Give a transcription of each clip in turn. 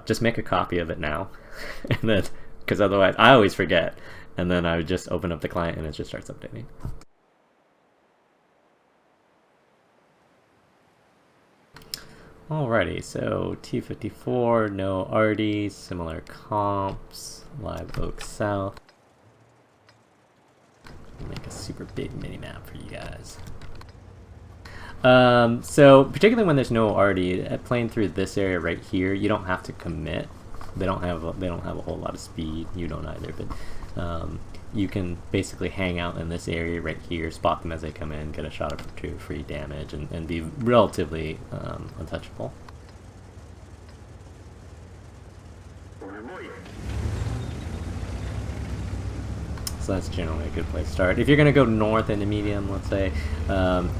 just make a copy of it now, and then because otherwise I always forget, and then I would just open up the client and it just starts updating. Alrighty, so T54, no RD, similar comps, Live Oak South. Make a super big mini map for you guys. So particularly when there's no RD, playing through this area right here, you don't have to commit. They don't have a whole lot of speed. You don't either, but you can basically hang out in this area right here, spot them as they come in, get a shot or two, free damage, and be relatively untouchable. So that's generally a good place to start. If you're going to go north into medium, let's say,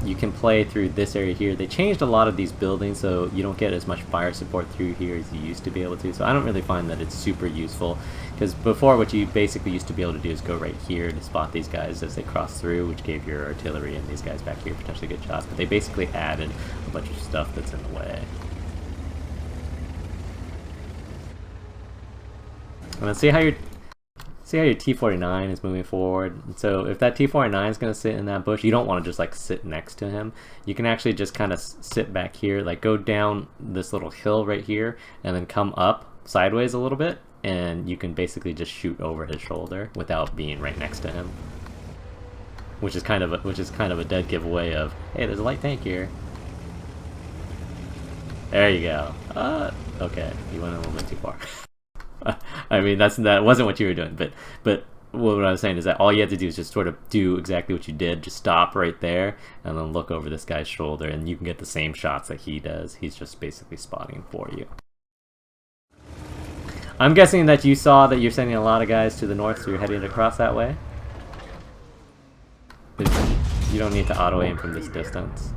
you can play through this area here. They changed a lot of these buildings, so you don't get as much fire support through here as you used to be able to. So I don't really find that it's super useful, because before what you basically used to be able to do is go right here to spot these guys as they cross through, which gave your artillery and these guys back here potentially good shots. But they basically added a bunch of stuff that's in the way. And let's see how your T49 is moving forward. So if that T49 is going to sit in that bush, you don't want to just like sit next to him. You can actually just kind of sit back here, like go down this little hill right here, and then come up sideways a little bit, and you can basically just shoot over his shoulder without being right next to him. Which is kind of a dead giveaway of, hey, there's a light tank here. There you go. Okay, you went a little bit too far. I mean, that wasn't what you were doing, but what I was saying is that all you had to do is just sort of do exactly what you did, just stop right there, and then look over this guy's shoulder, and you can get the same shots that he does. He's just basically spotting for you. I'm guessing that you saw that you're sending a lot of guys to the north, so you're heading across that way? You don't need to auto-aim from this distance.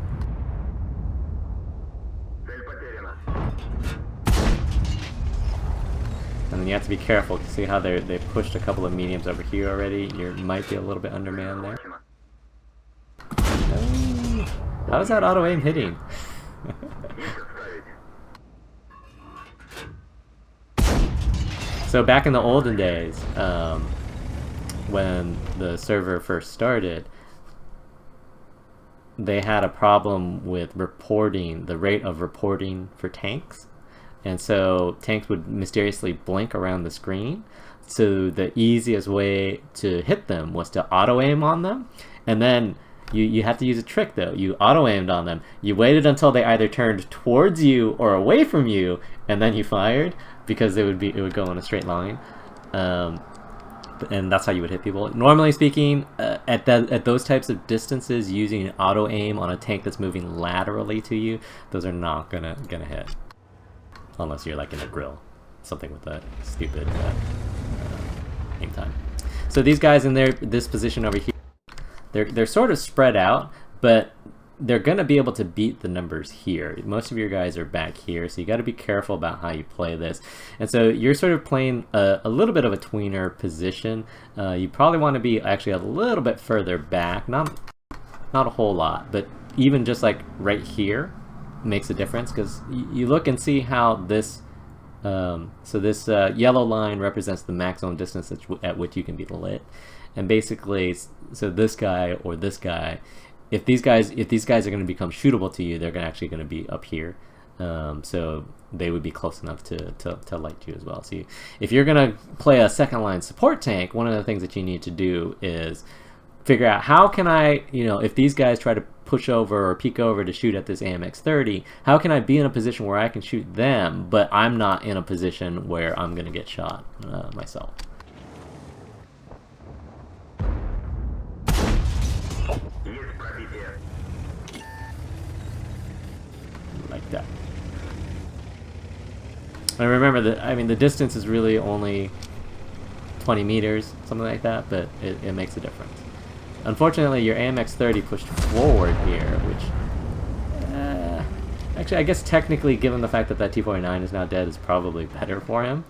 And then you have to be careful. See how they pushed a couple of mediums over here already? You might be a little bit undermanned there. How is that auto-aim hitting? So back in the olden days, when the server first started, they had a problem with reporting, the rate of reporting for tanks. And so tanks would mysteriously blink around the screen. So the easiest way to hit them was to auto-aim on them. And then you had to use a trick though. You auto-aimed on them. You waited until they either turned towards you or away from you, and then you fired, because it would go in a straight line. And that's how you would hit people. Normally speaking, at those types of distances, using auto-aim on a tank that's moving laterally to you, those are not gonna hit. Unless you're like in a grill, something with that stupid aim time. So these guys in this position over here, they're sort of spread out, but they're gonna be able to beat the numbers here. Most of your guys are back here, so you got to be careful about how you play this. And so you're sort of playing a little bit of a tweener position. You probably want to be actually a little bit further back, not a whole lot, but even just like right here makes a difference, because you look and see how this this yellow line represents the maximum distance at which you can be lit, and basically, so this guy or this guy, if these guys are going to become shootable to you, they're actually going to be up here, so they would be close enough to light you as well. So if you're going to play a second line support tank, one of the things that you need to do is figure out, how can I, if these guys try to push over or peek over to shoot at this AMX-30, how can I be in a position where I can shoot them, but I'm not in a position where I'm going to get shot myself. Like that. And remember that, I mean, the distance is really only 20 meters, something like that, but it makes a difference. Unfortunately, your AMX-30 pushed forward here, which, actually, I guess technically, given the fact that that T-49 is now dead, is probably better for him.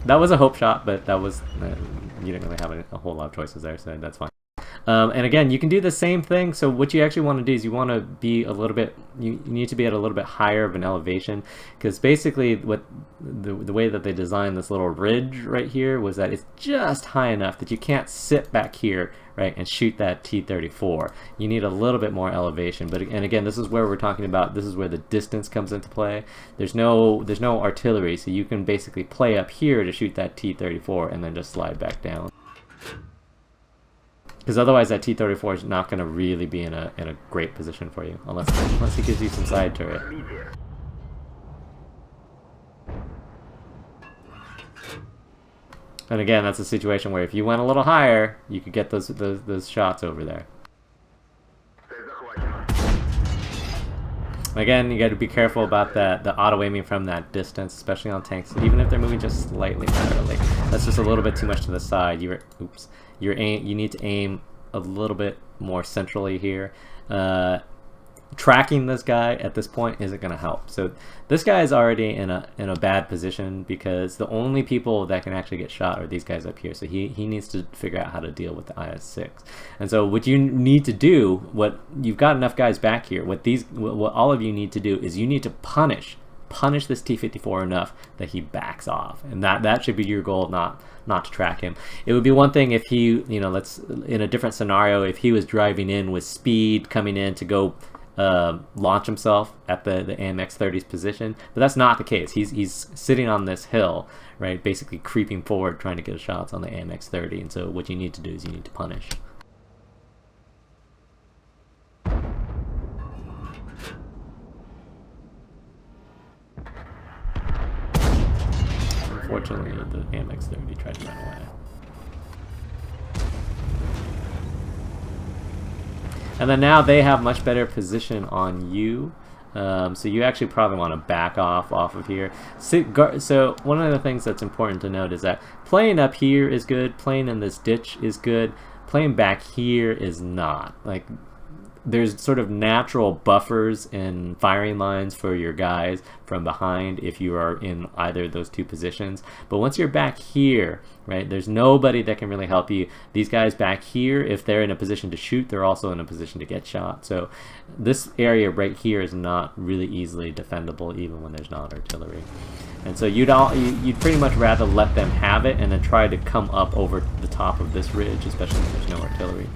That was a hope shot, but that was, you didn't really have a whole lot of choices there, so that's fine. And again, you can do the same thing. So what you actually want to do is you want to be a little bit, you need to be at a little bit higher of an elevation, because basically what the way that they designed this little ridge right here was that it's just high enough that you can't sit back here, right, and shoot that T-34. You need a little bit more elevation. But and again, this is where we're talking about, this is where the distance comes into play. There's no artillery, so you can basically play up here to shoot that T-34 and then just slide back down. Because otherwise that T-34 is not going to really be in a great position for you, unless he gives you some side turret. And again, that's a situation where if you went a little higher, you could get those shots over there. Again, you got to be careful about the auto aiming from that distance, especially on tanks, even if they're moving just slightly laterally. That's just a little bit too much to the side. You need to aim a little bit more centrally here. Tracking this guy at this point isn't going to help. So this guy is already in a bad position, because the only people that can actually get shot are these guys up here. So he needs to figure out how to deal with the IS-6. And so what you need to do, what you've got enough guys back here, what all of you need to do is you need to punish this T-54 enough that he backs off, and that should be your goal, not to track him. It would be one thing if he, let's, in a different scenario, if he was driving in with speed, coming in to go launch himself at the AMX-30's position, but that's not the case. He's sitting on this hill, right, basically creeping forward, trying to get shots on the AMX-30, and so what you need to do is you need to punish. Unfortunately, the AMX-30 tried to run away. And then now they have much better position on you, so you actually probably want to back off of here. So one of the things that's important to note is that playing up here is good, playing in this ditch is good, playing back here is not. Like, there's sort of natural buffers and firing lines for your guys from behind if you are in either of those two positions. But once you're back here, right, there's nobody that can really help you. These guys back here, if they're in a position to shoot, they're also in a position to get shot. So this area right here is not really easily defendable, even when there's not artillery. And so you'd pretty much rather let them have it and then try to come up over the top of this ridge, especially when there's no artillery.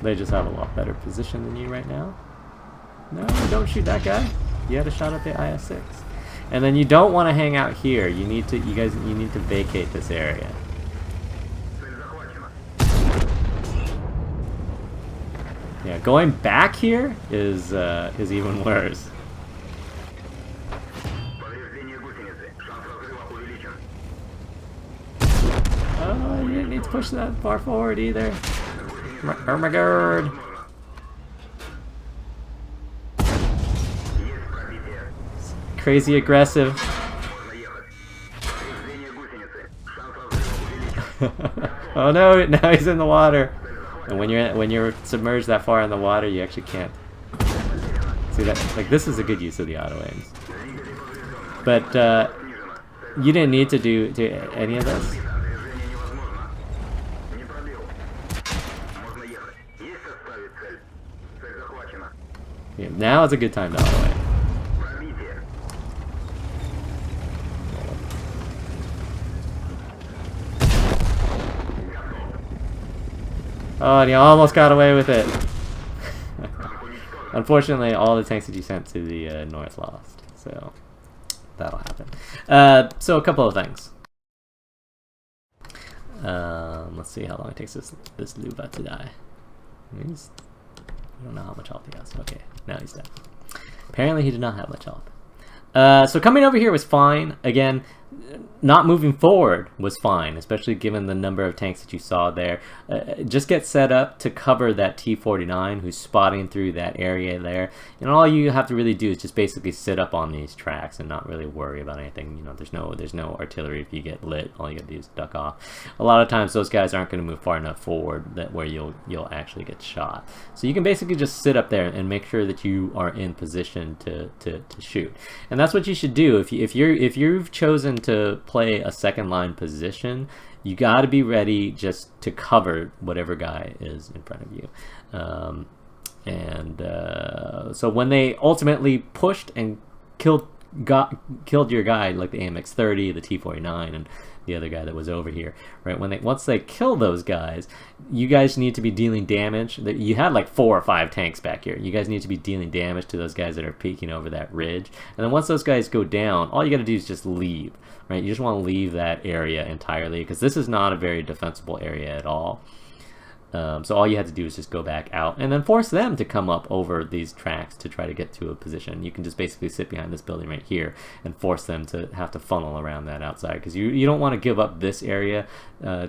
They just have a lot better position than you right now. No, don't shoot that guy. You had a shot at the IS-6. And then you don't want to hang out here. You need to vacate this area. Yeah, going back here is even worse. Oh, you didn't need to push that far forward either. Oh my god. Crazy aggressive. Oh no, now he's in the water. And when you're submerged that far in the water, you actually can't see that. Like, this is a good use of the auto aims. But you didn't need to do any of this. Yeah, now is a good time to auto aim. Oh, and he almost got away with it. Unfortunately, all the tanks that you sent to the north lost, so that'll happen. So a couple of things. Let's see how long it takes this Luva to die. I don't know how much health he has. Okay, now he's dead. Apparently he did not have much health. So coming over here was fine. Again, not moving forward was fine, especially given the number of tanks that you saw there. Just get set up to cover that T-49 who's spotting through that area there. And all you have to really do is just basically sit up on these tracks and not really worry about anything. You know, there's no artillery. If you get lit, all you gotta do is duck off. A lot of times those guys aren't going to move far enough forward that where you'll actually get shot. So you can basically just sit up there and make sure that you are in position to shoot. And that's what you should do if you've chosen to play a second line position. You got to be ready just to cover whatever guy is in front of you. So when they ultimately pushed and killed your guy, like the AMX-30, the T-49, and the other guy that was over here, right? Once they kill those guys, you guys need to be dealing damage. You had like 4 or 5 tanks back here. You guys need to be dealing damage to those guys that are peeking over that ridge. And then once those guys go down, all you got to do is just leave, right? You just want to leave that area entirely, because this is not a very defensible area at all. So all you have to do is just go back out and then force them to come up over these tracks to try to get to a position. You can just basically sit behind this building right here and force them to have to funnel around that outside, because you don't want to give up this area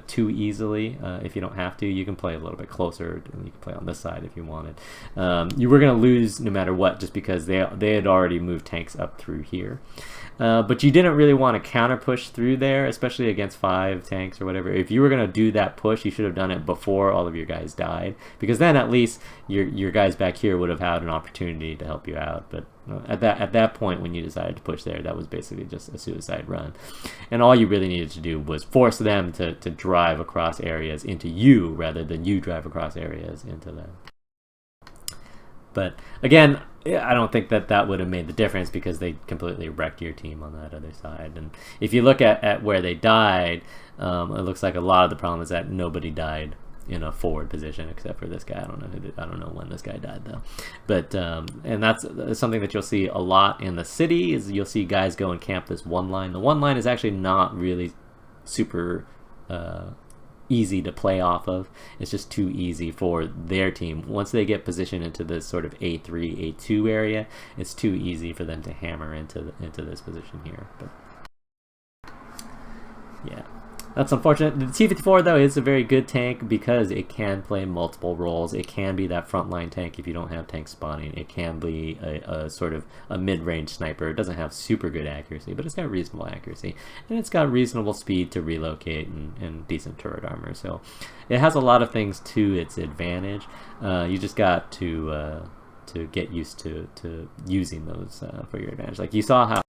too easily. If you don't have to, you can play a little bit closer. You can play on this side if you wanted. You were going to lose no matter what, just because they had already moved tanks up through here. But you didn't really want to counter push through there, especially against 5 tanks or whatever. If you were going to do that push, you should have done it before all of your guys died, because then at least your guys back here would have had an opportunity to help you out. But at that point, when you decided to push there, that was basically just a suicide run, and all you really needed to do was force them to drive across areas into you rather than you drive across areas into them. But again, I don't think that would have made the difference, because they completely wrecked your team on that other side. And if you look at where they died, it looks like a lot of the problem is that nobody died in a forward position except for this guy. I don't know when this guy died though. But and that's something that you'll see a lot in the city, is you'll see guys go and camp this one line. The one line is actually not really super easy to play off of. It's just too easy for their team. Once they get positioned into this sort of A3, A2 area, it's too easy for them to hammer into this position here. But yeah, that's unfortunate. The T-54 though is a very good tank, because it can play multiple roles. It can be that frontline tank if you don't have tank spotting. It can be a sort of a mid-range sniper. It doesn't have super good accuracy, but it's got reasonable accuracy, and it's got reasonable speed to relocate and decent turret armor. So it has a lot of things to its advantage. You just got to get used to using those for your advantage. Like you saw how,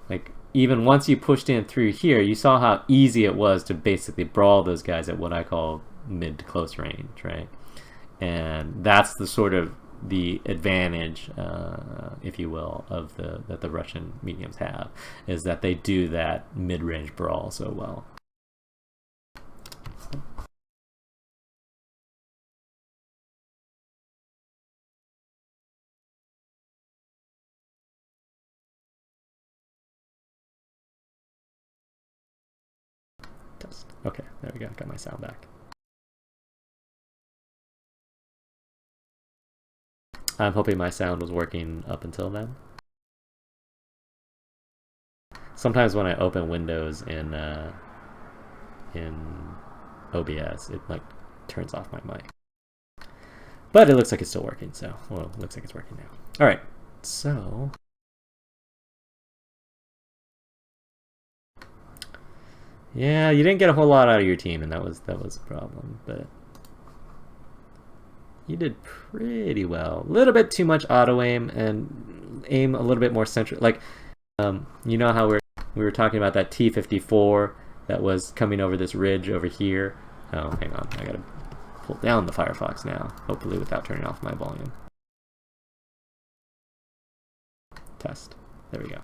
like, even once you pushed in through here, you saw how easy it was to basically brawl those guys at what I call mid to close range, right? And that's the sort of the advantage, if you will, of that the Russian mediums have, is that they do that mid-range brawl so well. Okay, there we go. Got my sound back. I'm hoping my sound was working up until then. Sometimes when I open Windows in OBS, it like turns off my mic. But it looks like it's still working, so well, it looks like it's working now. All right, so. Yeah, you didn't get a whole lot out of your team, and that was a problem, but you did pretty well. A little bit too much auto aim, and aim a little bit more central. Like, you know how we were talking about that T-54 that was coming over this ridge over here. Oh, hang on, I gotta pull down the Firefox now, hopefully without turning off my volume. Test. There we go.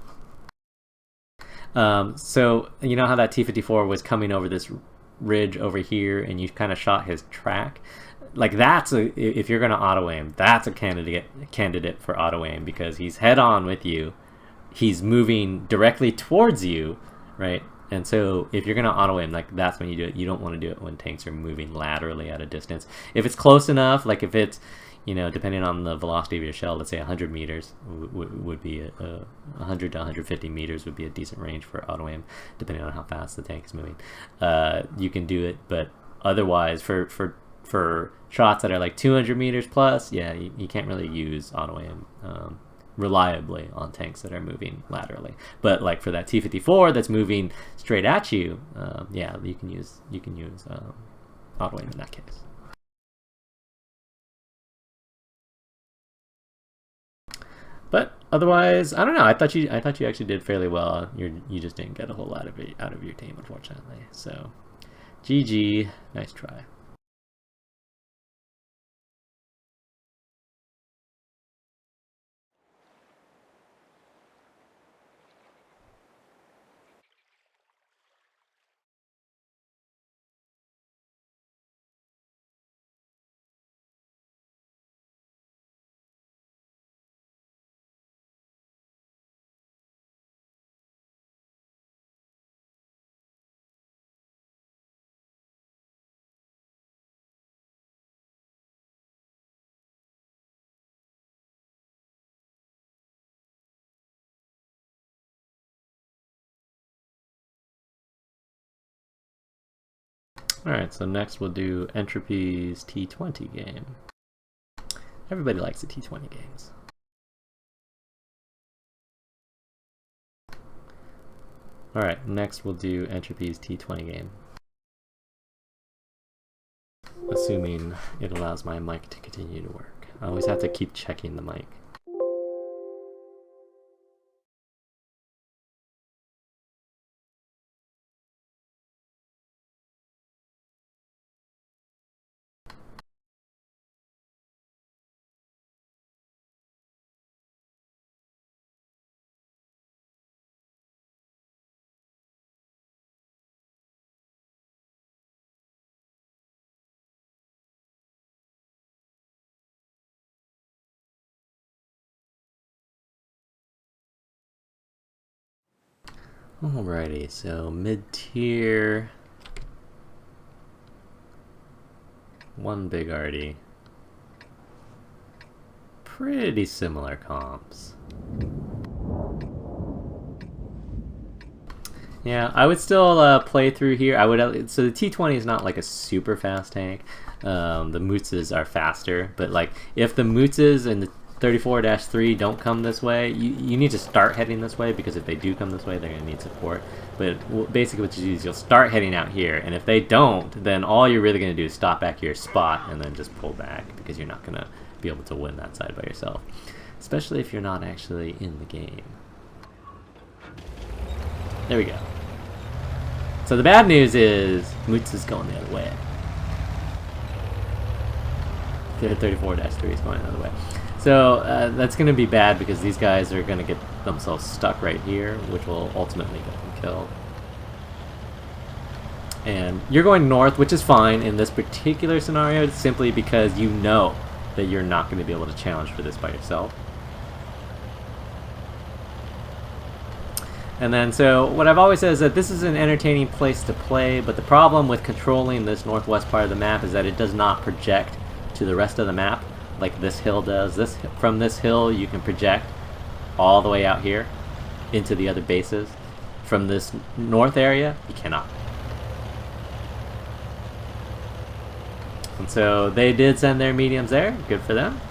So you know how that T-54 was coming over this ridge over here, and you kind of shot his track? Like, that's if you're gonna auto aim, that's a candidate for auto aim, because he's head on with you, he's moving directly towards you, right? And so if you're gonna auto aim, like, that's when you do it. You don't want to do it when tanks are moving laterally at a distance. If it's close enough, like if it's, you know, depending on the velocity of your shell, let's say 100 meters would be 100 to 150 meters would be a decent range for auto aim, depending on how fast the tank is moving. You can do it, but otherwise, for shots that are like 200 meters plus, yeah, you can't really use auto aim reliably on tanks that are moving laterally. But like for that T-54 that's moving straight at you, yeah, you can use auto aim in that case. But otherwise, I don't know. I thought you actually did fairly well. You just didn't get a whole lot of it out of your team, unfortunately. So, GG, nice try. Alright, so next we'll do Entropy's T20 game. Everybody likes the T20 games. Alright, next we'll do Entropy's T20 game. Assuming it allows my mic to continue to work. I always have to keep checking the mic. Alrighty, so mid-tier, one big arty. Pretty similar comps. Yeah, I would still play through here. I would so the T20 is not like a super fast tank. The Mootzes are faster, but like if the Mootzes and the 34-3 don't come this way, you need to start heading this way, because if they do come this way, they're going to need support. But basically what you do is you'll start heading out here, and if they don't, then all you're really going to do is stop back your spot and then just pull back, because you're not going to be able to win that side by yourself, especially if you're not actually in the game. There we go. So the bad news is Moots is going the other way. The 34-3 is going the other way. So that's going to be bad, because these guys are going to get themselves stuck right here, which will ultimately get them killed. And you're going north, which is fine in this particular scenario, simply because you know that you're not going to be able to challenge for this by yourself. And then, so what I've always said is that this is an entertaining place to play, but the problem with controlling this northwest part of the map is that it does not project to the rest of the map like this hill does. From this hill you can project all the way out here into the other bases. From this north area, you cannot. And so they did send their mediums there. Good for them.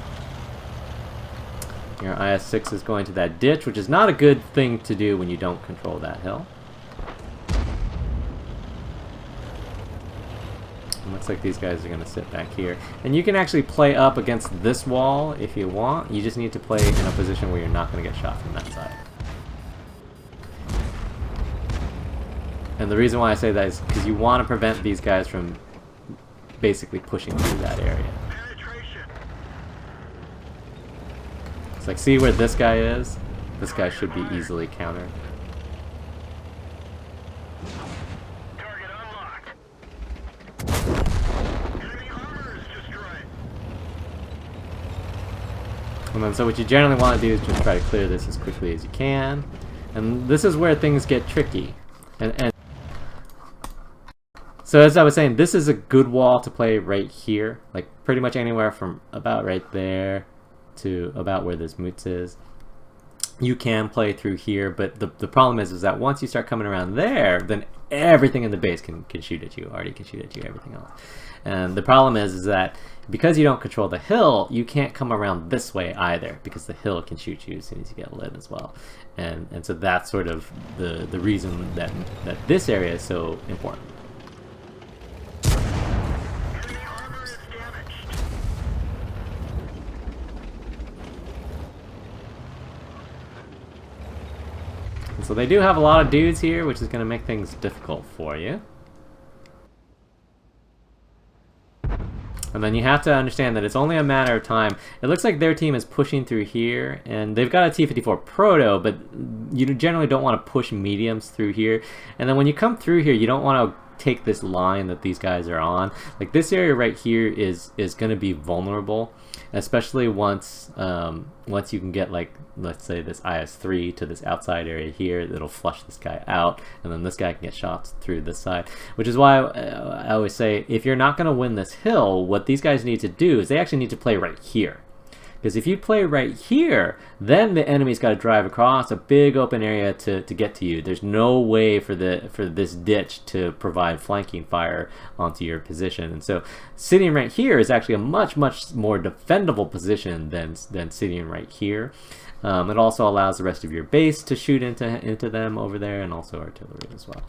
Your IS-6 is going to that ditch, which is not a good thing to do when you don't control that hill. It looks like these guys are going to sit back here. And you can actually play up against this wall if you want. You just need to play in a position where you're not going to get shot from that side. And the reason why I say that is because you want to prevent these guys from basically pushing through that area. It's like, see where this guy is? This guy should be easily countered. Target unlocked. Enemy armor is destroyed. And then, so what you generally want to do is just try to clear this as quickly as you can. And this is where things get tricky. And So as I was saying, this is a good wall to play right here, like pretty much anywhere from about right there to about where this moots is. You can play through here, but the problem is that once you start coming around there, then everything in the base can shoot at you. Artie can shoot at you, everything else. And the problem is that because you don't control the hill, you can't come around this way either, because the hill can shoot you as soon as you get lit as well. And so that's sort of the reason that this area is so important. So they do have a lot of dudes here, which is going to make things difficult for you. And then you have to understand that it's only a matter of time. It looks like their team is pushing through here, and they've got a T-54 Proto, but you generally don't want to push mediums through here. And then when you come through here, you don't want to take this line that these guys are on. Like this area right here is going to be vulnerable, especially once you can get, like, let's say this IS-3 to this outside area here. It'll flush this guy out, and then this guy can get shots through this side, which is why I always say, if you're not going to win this hill, what these guys need to do is they actually need to play right here. Because if you play right here, then the enemy's got to drive across a big open area to get to you. There's no way for this ditch to provide flanking fire onto your position. And so sitting right here is actually a much more defendable position than sitting right here. It also allows the rest of your base to shoot into them over there, and also artillery as well.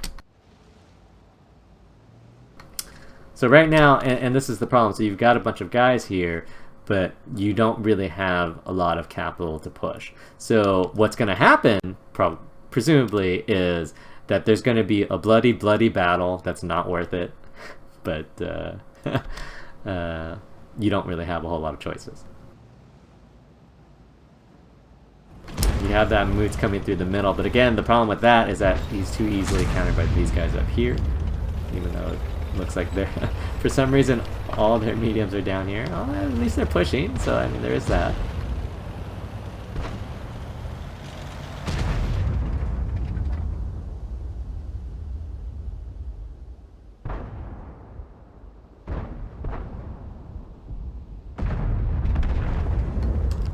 So right now, and this is the problem, so you've got a bunch of guys here, but you don't really have a lot of capital to push. So what's going to happen, presumably, is that there's going to be a bloody battle that's not worth it, but you don't really have a whole lot of choices. You have that Moots coming through the middle, but again, the problem with that is that he's too easily countered by these guys up here, even though it looks like they're, for some reason, all their mediums are down here. Well, at least they're pushing, so I mean, there is that.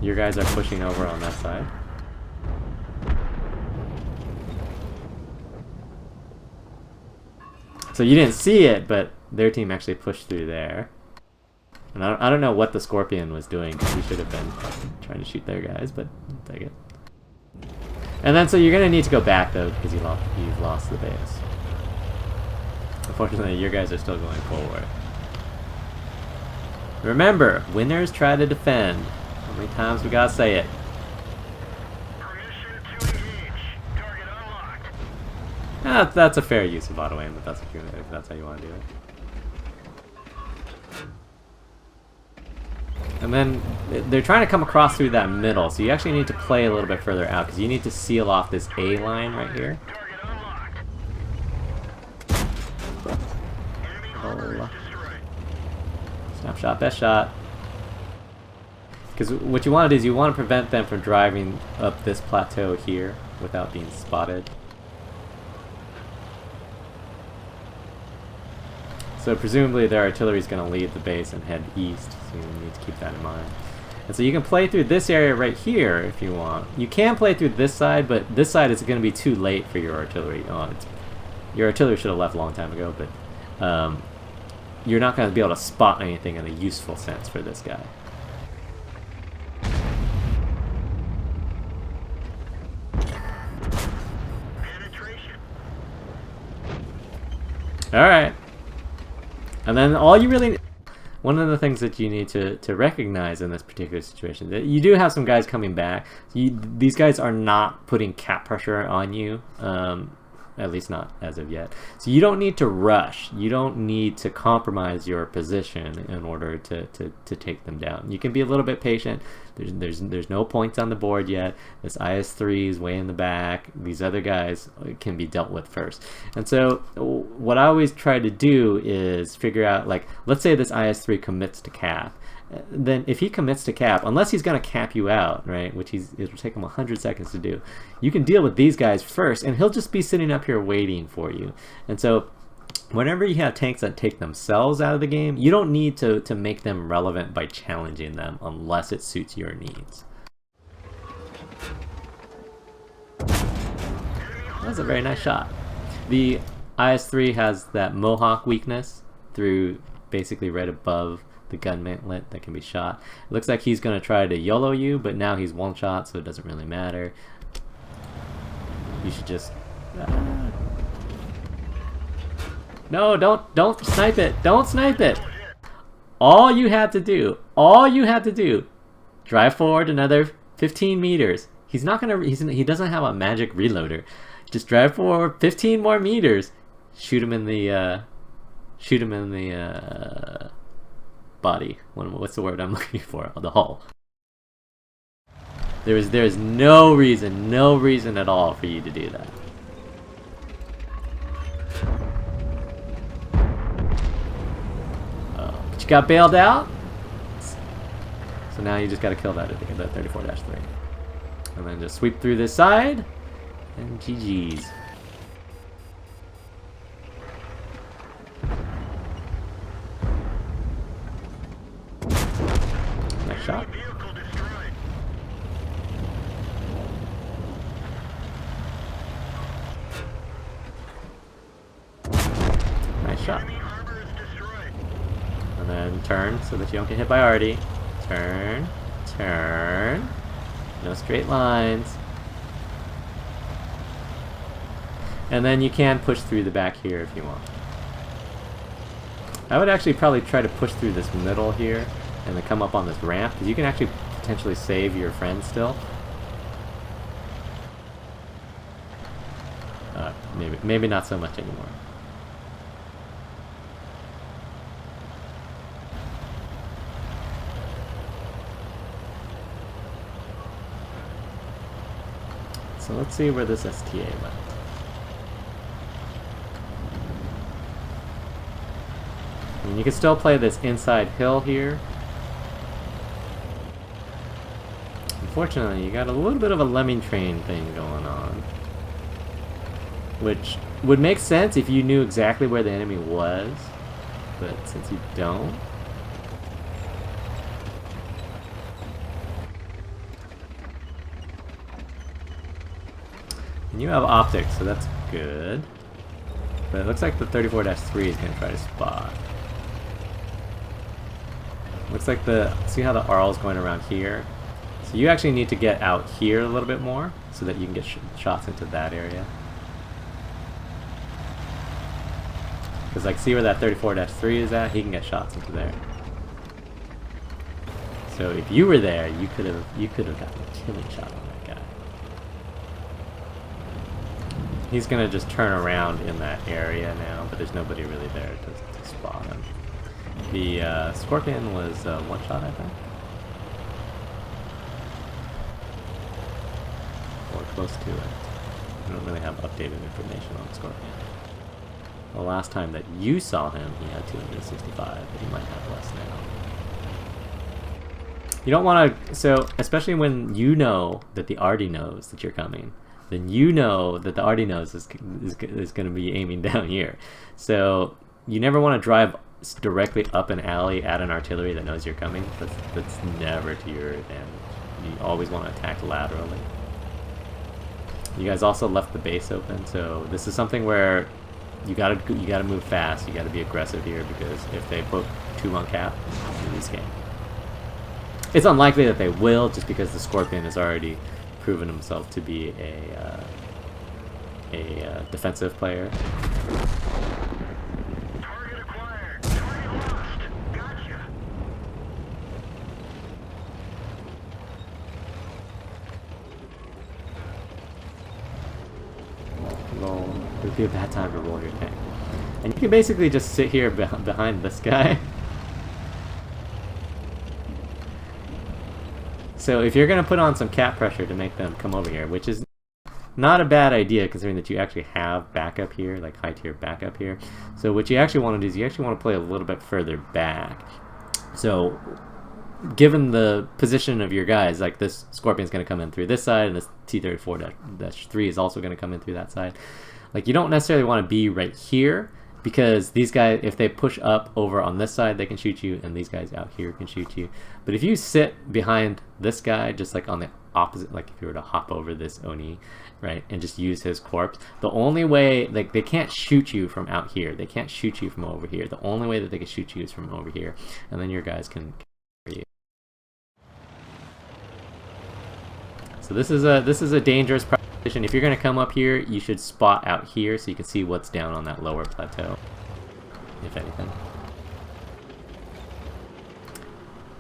Your guys are pushing over on that side. So you didn't see it, but their team actually pushed through there. And I don't know what the Scorpion was doing, because he should have been trying to shoot their guys, but I'll take it. And then so you're going to need to go back, though, because you've lost the base. Unfortunately, your guys are still going forward. Remember, winners try to defend. How many times we gotta say it? That's a fair use of auto aim, if that's how you want to do it. And then they're trying to come across through that middle, so you actually need to play a little bit further out, because you need to seal off this A line right here. Oh. Snapshot, best shot. Because what you want to do is you want to prevent them from driving up this plateau here without being spotted. So presumably their artillery is going to leave the base and head east, so you need to keep that in mind. And so you can play through this area right here if you want. You can play through this side, but this side is going to be too late for your artillery. Your artillery should have left a long time ago, but you're not going to be able to spot anything in a useful sense for this guy. Alright. And then all you really... One of the things that you need to recognize in this particular situation, that you do have some guys coming back. These guys are not putting cap pressure on you, at least not as of yet. So you don't need to rush. You don't need to compromise your position in order to take them down. You can be a little bit patient. There's no points on the board yet. This IS-3 is way in the back. These other guys can be dealt with first. And so what I always try to do is figure out, like, let's say this IS-3 commits to cap. Then if he commits to cap, unless he's going to cap you out, right, which it'll take him 100 seconds to do, you can deal with these guys first, and he'll just be sitting up here waiting for you. And so whenever you have tanks that take themselves out of the game, you don't need to make them relevant by challenging them unless it suits your needs. That's a very nice shot. The IS-3 has that Mohawk weakness through basically right above the gun mantlet that can be shot. It looks like he's going to try to YOLO you, but now he's one shot, so it doesn't really matter. You should just... No, don't snipe it. Don't snipe it. All you had to do, drive forward another 15 meters. He's not gonna. He doesn't have a magic reloader. Just drive forward 15 more meters. Shoot him in the. Body. What's the word I'm looking for? The hull. There is no reason at all for you to do that. But you got bailed out. So now you just got to kill that 34-3, and then just sweep through this side, and GG's. Nice shot. Nice shot. And then turn so that you don't get hit by Artie. Turn, turn. No straight lines. And then you can push through the back here if you want. I would actually probably try to push through this middle here and then come up on this ramp, because you can actually potentially save your friend still. Maybe not so much anymore. So let's see where this STA went. I mean, you can still play this inside hill here. Unfortunately, you got a little bit of a lemming train thing going on, which would make sense if you knew exactly where the enemy was, but since you don't. And you have optics, so that's good. But it looks like the 34-3 is going to try to spot. Looks like see how the Arl's going around here? So you actually need to get out here a little bit more so that you can get shots into that area. Because like, see where that 34-3 is at? He can get shots into there. So if you were there, you could have gotten a killing shot on that guy. He's gonna just turn around in that area now, but there's nobody really there to spot him. The Scorpion was one shot, I think, or close to it. I don't really have updated information on the Scorpion. The last time that you saw him, he had 265, but he might have less now. You don't want to, so especially when you know that the Artie knows that you're coming, then you know that the Artie knows is going to be aiming down here. So you never want to drive directly up an alley at an artillery that knows you're coming. That's never to your advantage. You always want to attack laterally. You guys also left the base open, so this is something where you gotta move fast. You gotta be aggressive here, because if they put 2 on cap, you lose game. It's unlikely that they will, just because the Scorpion has already proven himself to be a defensive player. Target acquired. Target lost. Gotcha. Roll. It would be a bad time to roll your tank. And you can basically just sit here behind this guy. So if you're going to put on some cap pressure to make them come over here, which is not a bad idea considering that you actually have backup here, like high tier backup here. So what you actually want to do is you actually want to play a little bit further back. So given the position of your guys, like this Scorpion's going to come in through this side, and this T-34-3 is also going to come in through that side. Like, you don't necessarily want to be right here because these guys, if they push up over on this side, they can shoot you, and these guys out here can shoot you. But if you sit behind this guy, just like on the opposite, like if you were to hop over this Oni, right, and just use his corpse, the only way, like, they can't shoot you from out here. They can't shoot you from over here. The only way that they can shoot you is from over here, and then your guys can carry you. So this is a dangerous proposition. If you're going to come up here, you should spot out here so you can see what's down on that lower plateau, if anything.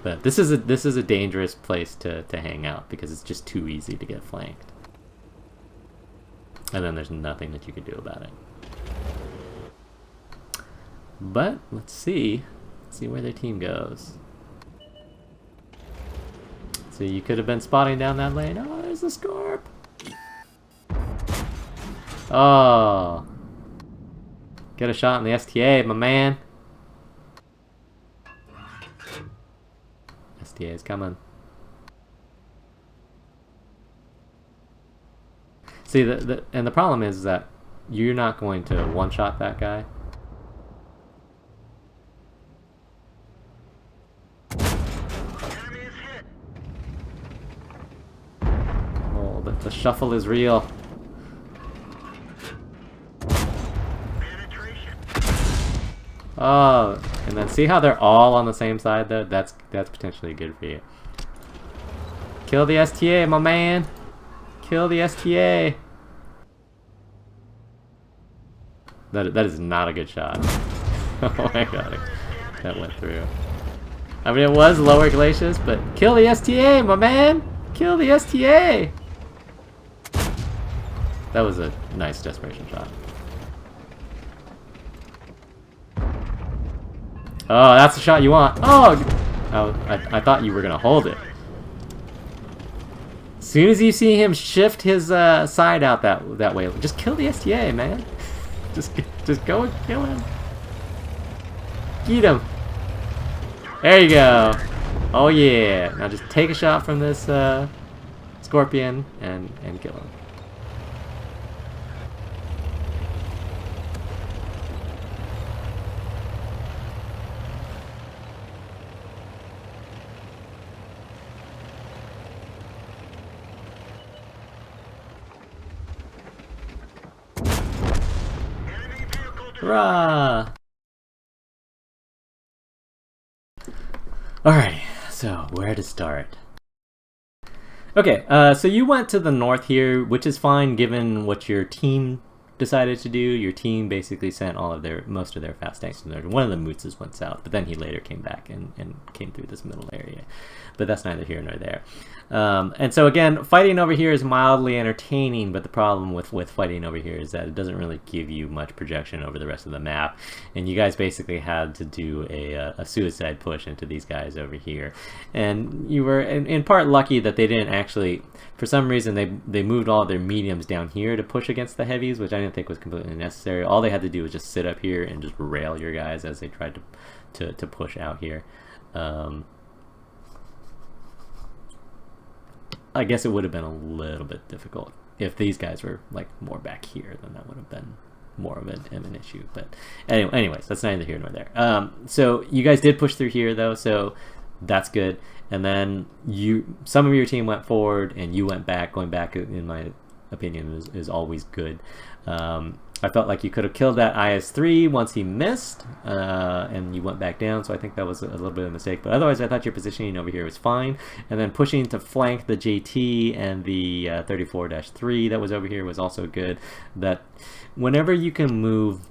But this is a dangerous place to hang out because it's just too easy to get flanked. And then there's nothing that you can do about it. But let's see where their team goes. So you could have been spotting down that lane. Oh, there's the Scorp. Oh. Get a shot in the STA, my man. STA is coming. See, and the problem is that you're not going to one-shot that guy. Oh, the shuffle is real. Oh, and then see how they're all on the same side though? That's potentially good for you. Kill the STA, my man. Kill the STA. That is not a good shot. Oh my god, that went through. I mean, it was lower glaciers, but kill the STA, my man. Kill the STA. That was a nice desperation shot. Oh, that's the shot you want. Oh, I thought you were gonna hold it. As soon as you see him shift his side out that way, just kill the STA, man. Just go and kill him. Get him. There you go. Oh yeah. Now just take a shot from this Scorpion and kill him. Hurrah! Alrighty, so where to start? Okay, so you went to the north here, which is fine given what your team decided to do. Your team basically sent most of their fast tanks to the north. One of the Mootzes went south, but then he later came back and came through this middle area. But that's neither here nor there. And so again, fighting over here is mildly entertaining, but the problem with fighting over here is that it doesn't really give you much projection over the rest of the map. And you guys basically had to do a suicide push into these guys over here. And you were in part lucky that they didn't actually, for some reason, they moved all their mediums down here to push against the heavies, which I didn't think was completely necessary. All they had to do was just sit up here and just rail your guys as they tried to push out here. I guess it would have been a little bit difficult if these guys were like more back here. Then that would have been more of an issue. But anyways, that's neither here nor there. So you guys did push through here though, so that's good. And then some of your team went forward and you went back. Going back, in my opinion, is always good. I felt like you could have killed that IS-3 once he missed, and you went back down, so I think that was a little bit of a mistake. But otherwise, I thought your positioning over here was fine. And then pushing to flank the JT and the 34-3 that was over here was also good. That whenever you can move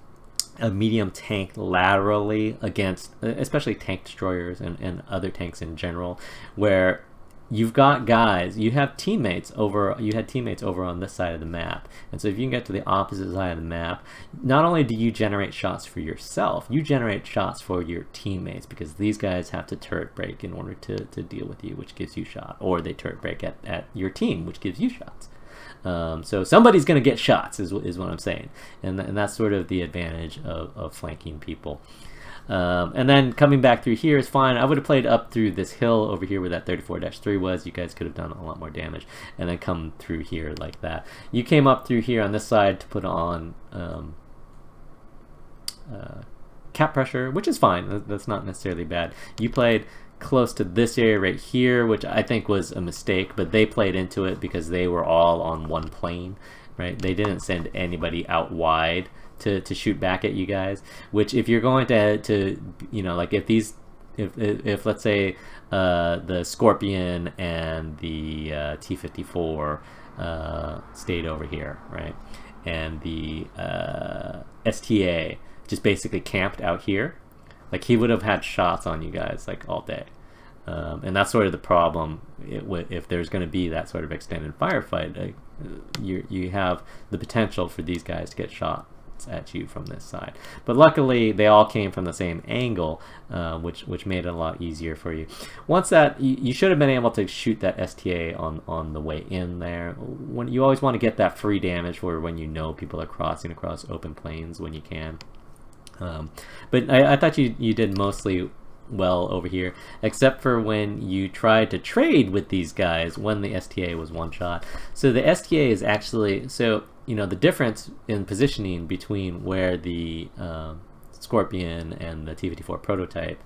a medium tank laterally against, especially tank destroyers and other tanks in general, where you've got guys, you had teammates over on this side of the map. And so if you can get to the opposite side of the map, not only do you generate shots for yourself, you generate shots for your teammates, because these guys have to turret break in order to deal with you, which gives you shot, or they turret break at your team, which gives you shots. So somebody's going to get shots is what I'm saying. And that's sort of the advantage of flanking people. And then coming back through here is fine. I would have played up through this hill over here where that 34-3 was. You guys could have done a lot more damage. And then come through here like that. You came up through here on this side to put on cap pressure, which is fine. That's not necessarily bad. You played close to this area right here, which I think was a mistake, but they played into it because they were all on one plane, right? They didn't send anybody out wide to shoot back at you guys, which if you're going to you know, like if let's say the Scorpion and the T-54 stayed over here, right, and the STA just basically camped out here, like he would have had shots on you guys like all day. And that's sort of the problem if there's going to be that sort of extended firefight. You have the potential for these guys to get shots at you from this side. But luckily, they all came from the same angle, which made it a lot easier for you. Once that, you should have been able to shoot that STA on the way in there. When you always want to get that free damage for when you know people are crossing across open plains when you can. But I thought you did mostly well over here, except for when you tried to trade with these guys when the STA was one shot. So the STA is actually, so you know, the difference in positioning between where the Scorpion and the T-54 prototype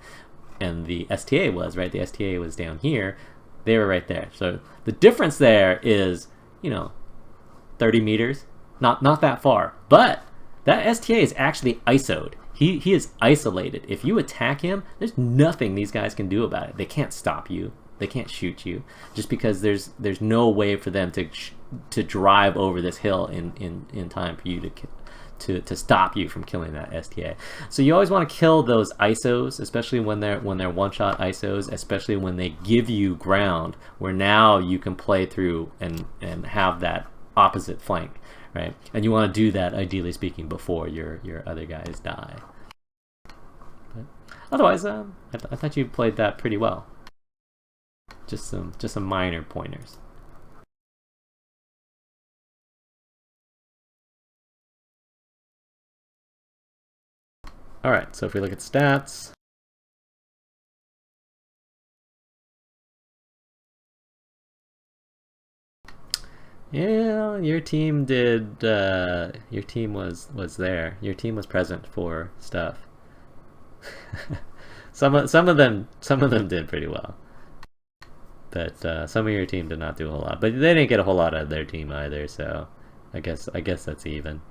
and the STA was, right? The STA was down here, they were right there. So the difference there is, you know, 30 meters, not that far, but that STA is actually ISO'd. He is isolated. If you attack him, there's nothing these guys can do about it. They can't stop you. They can't shoot you, just because there's no way for them to drive over this hill in time for you to stop you from killing that STA. So you always want to kill those ISOs, especially when they're one-shot ISOs, especially when they give you ground where now you can play through and have that opposite flank. Right, and you want to do that, ideally speaking, before your other guys die. But otherwise, I thought you played that pretty well. Just some minor pointers. All right, so if we look at stats. Yeah, your team did. Your team was there. Your team was present for stuff. some of them did pretty well, but some of your team did not do a whole lot. But they didn't get a whole lot out of their team either. So I guess that's even.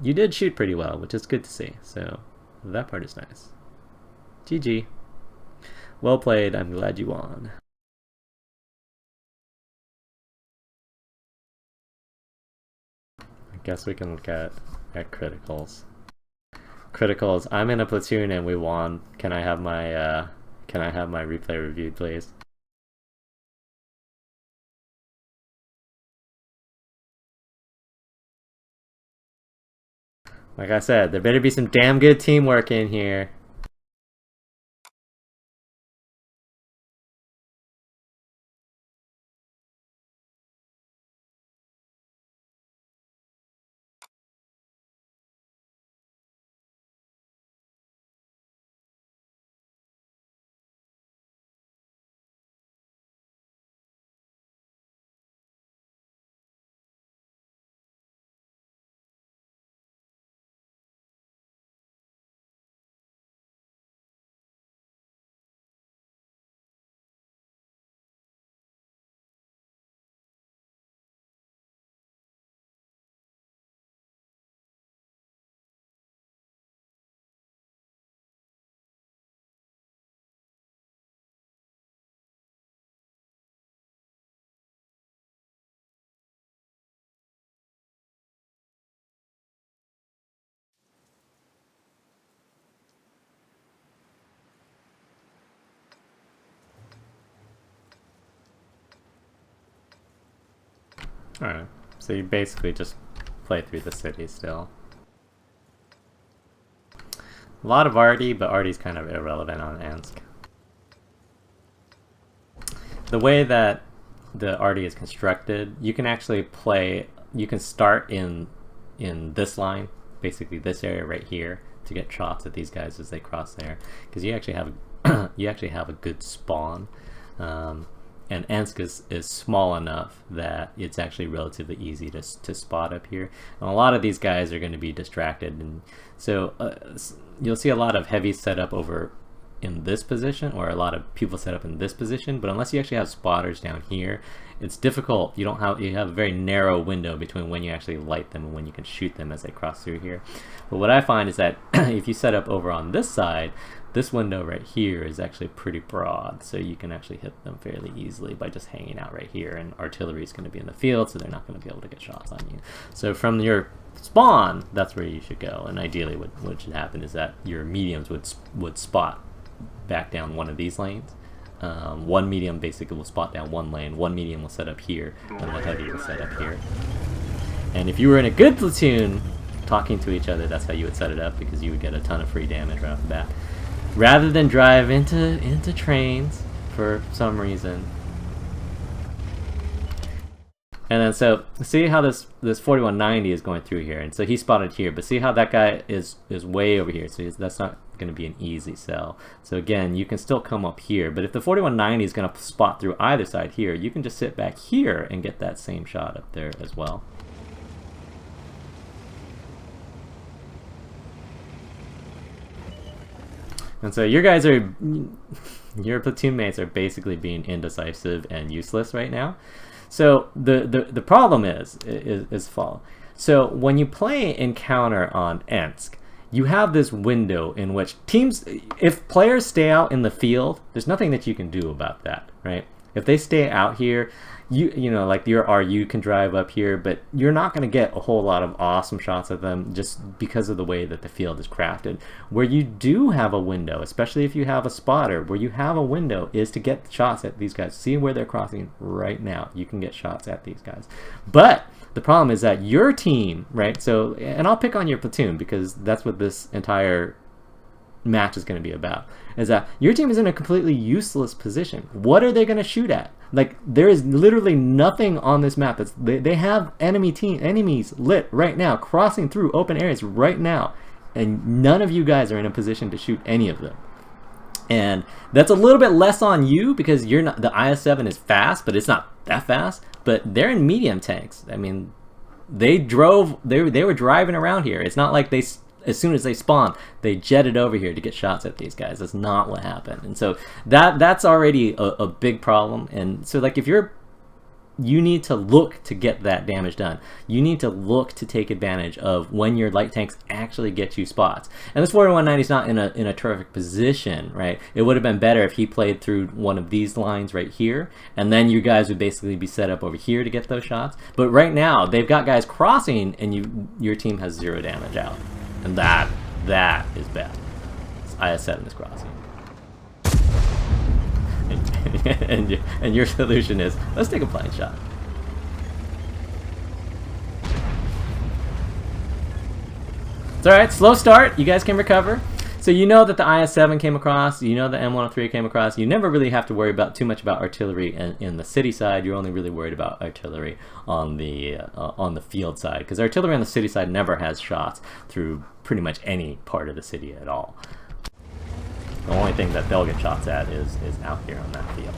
You did shoot pretty well, which is good to see. So that part is nice. GG. Well played. I'm glad you won. Guess we can look at criticals. Criticals. I'm in a platoon and we won. Can I have my replay reviewed, please? Like I said, there better be some damn good teamwork in here. Alright, so you basically just play through the city still. A lot of arty, but arty's kind of irrelevant on Ensk. The way that the arty is constructed, you can actually play, you can start in this line, basically this area right here, to get shots at these guys as they cross there, because you actually have you actually have a good spawn. and Ensk is small enough that it's actually relatively easy to spot up here. And a lot of these guys are going to be distracted, and so you'll see a lot of heavy setup over in this position, or a lot of people set up in this position, but unless you actually have spotters down here, it's difficult. You have a very narrow window between when you actually light them and when you can shoot them as they cross through here. But what I find is that if you set up over on this side, this window right here is actually pretty broad, so you can actually hit them fairly easily by just hanging out right here, and artillery is going to be in the field, so they're not going to be able to get shots on you. So from your spawn, that's where you should go, and ideally what should happen is that your mediums would spot back down one of these lanes. One medium basically will spot down one lane, one medium will set up here, and the heavy will set up here. And if you were in a good platoon talking to each other, that's how you would set it up, because you would get a ton of free damage right off the bat. Rather than drive into trains for some reason. And then so see how this 4190 is going through here, and so he spotted here, but see how that guy is way over here, so that's not going to be an easy sell. So again, you can still come up here, but if the 4190 is going to spot through either side here, you can just sit back here and get that same shot up there as well. And so your guys are, your platoon mates are basically being indecisive and useless right now. So the problem is follow. So when you play Encounter on Ensk, you have this window in which teams, if players stay out in the field, there's nothing that you can do about that, right? If they stay out here, you know, like your RU can drive up here, but you're not going to get a whole lot of awesome shots at them just because of the way that the field is crafted. Where you do have a window, especially if you have a spotter, where you have a window is to get shots at these guys. See where they're crossing right now. You can get shots at these guys. But the problem is that your team, right? So, and I'll pick on your platoon because that's what this entire match is going to be about, is that your team is in a completely useless position. What are they going to shoot at? Like, there is literally nothing on this map. They have enemies lit right now, crossing through open areas right now, and none of you guys are in a position to shoot any of them. And that's a little bit less on you because you're not, the IS-7 is fast, but it's not that fast. But they're in medium tanks. I mean, they were driving around here. It's not like as soon as they spawned, they jetted over here to get shots at these guys. That's not what happened. And so that's already a big problem. And so like if you need to look to get that damage done. You need to look to take advantage of when your light tanks actually get you spots. And this 4190 is not in a terrific position, right? It would have been better if he played through one of these lines right here, and then you guys would basically be set up over here to get those shots. But right now, they've got guys crossing, and your team has 0 damage out. And that is bad. IS-7 is crossing. And your solution is, let's take a blind shot. It's alright, slow start, you guys can recover. So you know that the IS-7 came across, you know the M103 came across. You never really have to worry about too much about artillery in the city side. You're only really worried about artillery on the field side, because artillery on the city side never has shots through pretty much any part of the city at all. The only thing that they'll get shots at is out here on that field.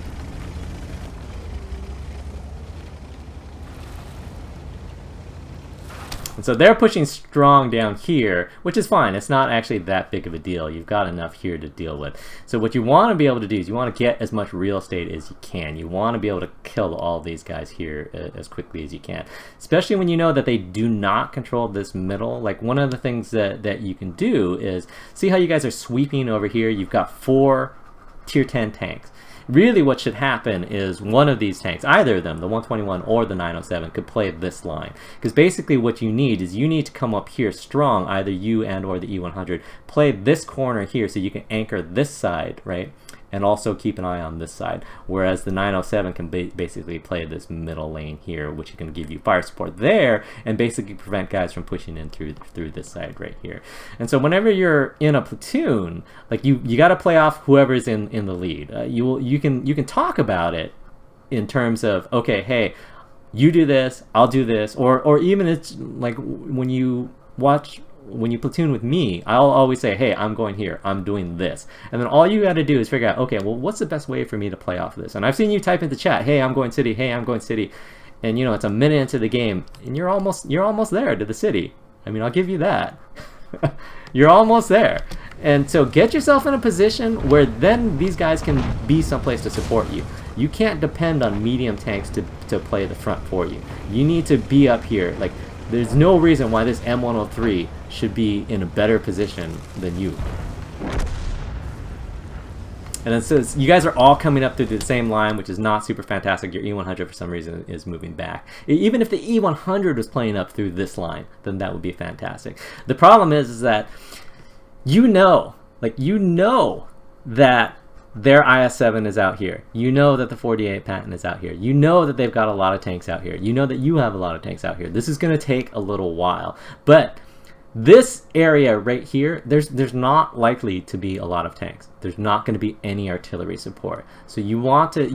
And so they're pushing strong down here, which is fine. It's not actually that big of a deal. You've got enough here to deal with. So what you want to be able to do is you want to get as much real estate as you can. You want to be able to kill all these guys here as quickly as you can. Especially when you know that they do not control this middle. Like, one of the things that you can do is, see how you guys are sweeping over here? You've got 4 tier 10 tanks. Really what should happen is one of these tanks, either of them, the 121 or the 907, could play this line. Because basically what you need is you need to come up here strong, either you and or the E100, play this corner here so you can anchor this side, right? And also keep an eye on this side. Whereas the 907 can basically play this middle lane here, which is going to give you fire support there and basically prevent guys from pushing in through this side right here. And so whenever you're in a platoon, like you got to play off whoever's in the lead. You can talk about it in terms of, okay, hey, you do this, I'll do this, or even it's like when you watch when you platoon with me, I'll always say, hey, I'm going here, I'm doing this. And then all you got to do is figure out, okay, well, what's the best way for me to play off of this? And I've seen you type into chat, hey, I'm going city, hey, I'm going city. And you know, it's a minute into the game, and you're almost there to the city. I mean, I'll give you that. You're almost there. And so get yourself in a position where then these guys can be someplace to support you. You can't depend on medium tanks to play the front for you. You need to be up here. Like, there's no reason why this M103 should be in a better position than you. And then so you guys are all coming up through the same line, which is not super fantastic. Your E100 for some reason is moving back. Even if the E100 was playing up through this line, then that would be fantastic. The problem is that you know that their IS-7 is out here. You know that the 48 Patton is out here. You know that they've got a lot of tanks out here. You know that you have a lot of tanks out here. This is going to take a little while. But this area right here, there's not likely to be a lot of tanks. There's not going to be any artillery support. So you want to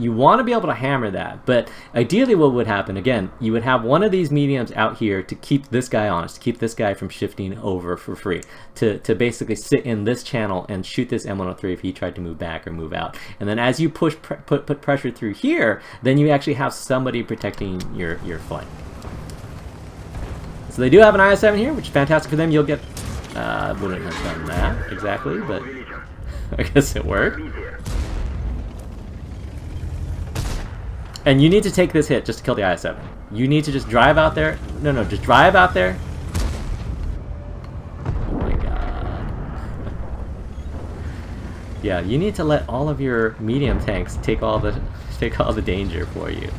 be able to hammer that. But ideally what would happen, again, you would have one of these mediums out here to keep this guy honest, to keep this guy from shifting over for free, to basically sit in this channel and shoot this M103 if he tried to move back or move out. And then as you put pressure through here, then you actually have somebody protecting your flank. So they do have an IS-7 here, which is fantastic for them. You'll get, wouldn't have done that exactly, but I guess it worked. And you need to take this hit just to kill the IS-7. You need to just drive out there. No, just drive out there. Oh my god. Yeah, you need to let all of your medium tanks take all the danger for you.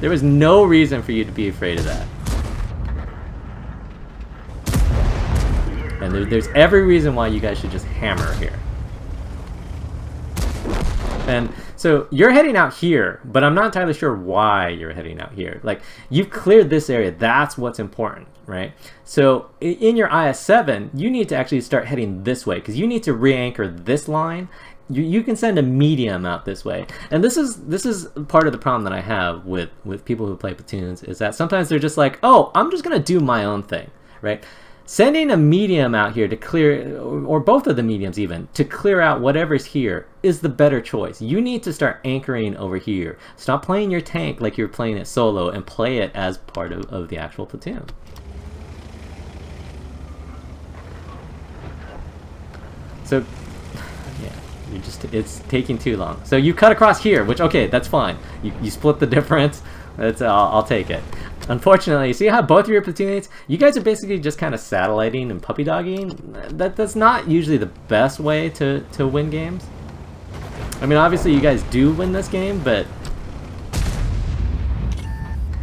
There was no reason for you to be afraid of that. And there's every reason why you guys should just hammer here. And so you're heading out here, but I'm not entirely sure why you're heading out here. Like, you've cleared this area, that's what's important, right? So in your IS-7, you need to actually start heading this way, because you need to re-anchor this line. You can send a medium out this way. And this is part of the problem that I have with people who play platoons, is that sometimes they're just like, oh, I'm just gonna do my own thing, right? Sending a medium out here to clear, or both of the mediums even, to clear out whatever's here is the better choice. You need to start anchoring over here. Stop playing your tank like you're playing it solo and play it as part of the actual platoon. So, yeah. It's taking too long. So you cut across here, which, okay, that's fine. You split the difference. I'll take it. Unfortunately, see how both of your platoon you guys are basically just kind of satelliting and puppy dogging? That's not usually the best way to win games. I mean, obviously you guys do win this game, but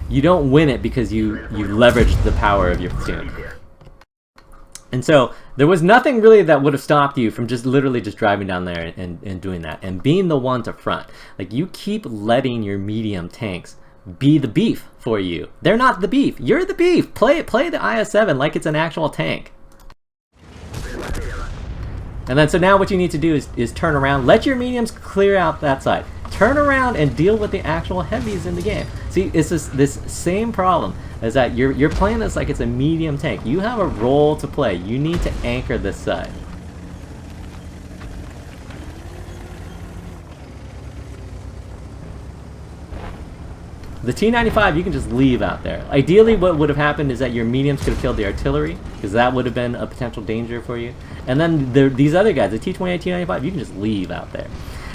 you don't win it because you leverage the power of your platoon. And so there was nothing really that would have stopped you from just literally just driving down there and doing that and being the one to front. Like, you keep letting your medium tanks be the beef for you. They're not the beef. You're the beef. Play the IS-7 like it's an actual tank. And then so now what you need to do is turn around, let your mediums clear out that side. Turn around and deal with the actual heavies in the game. See, it's this same problem, is that you're playing this like it's a medium tank. You have a role to play. You need to anchor this side. The T-95 you can just leave out there. Ideally what would have happened is that your mediums could have killed the artillery, because that would have been a potential danger for you. And then these other guys, the T-28, T-95, you can just leave out there.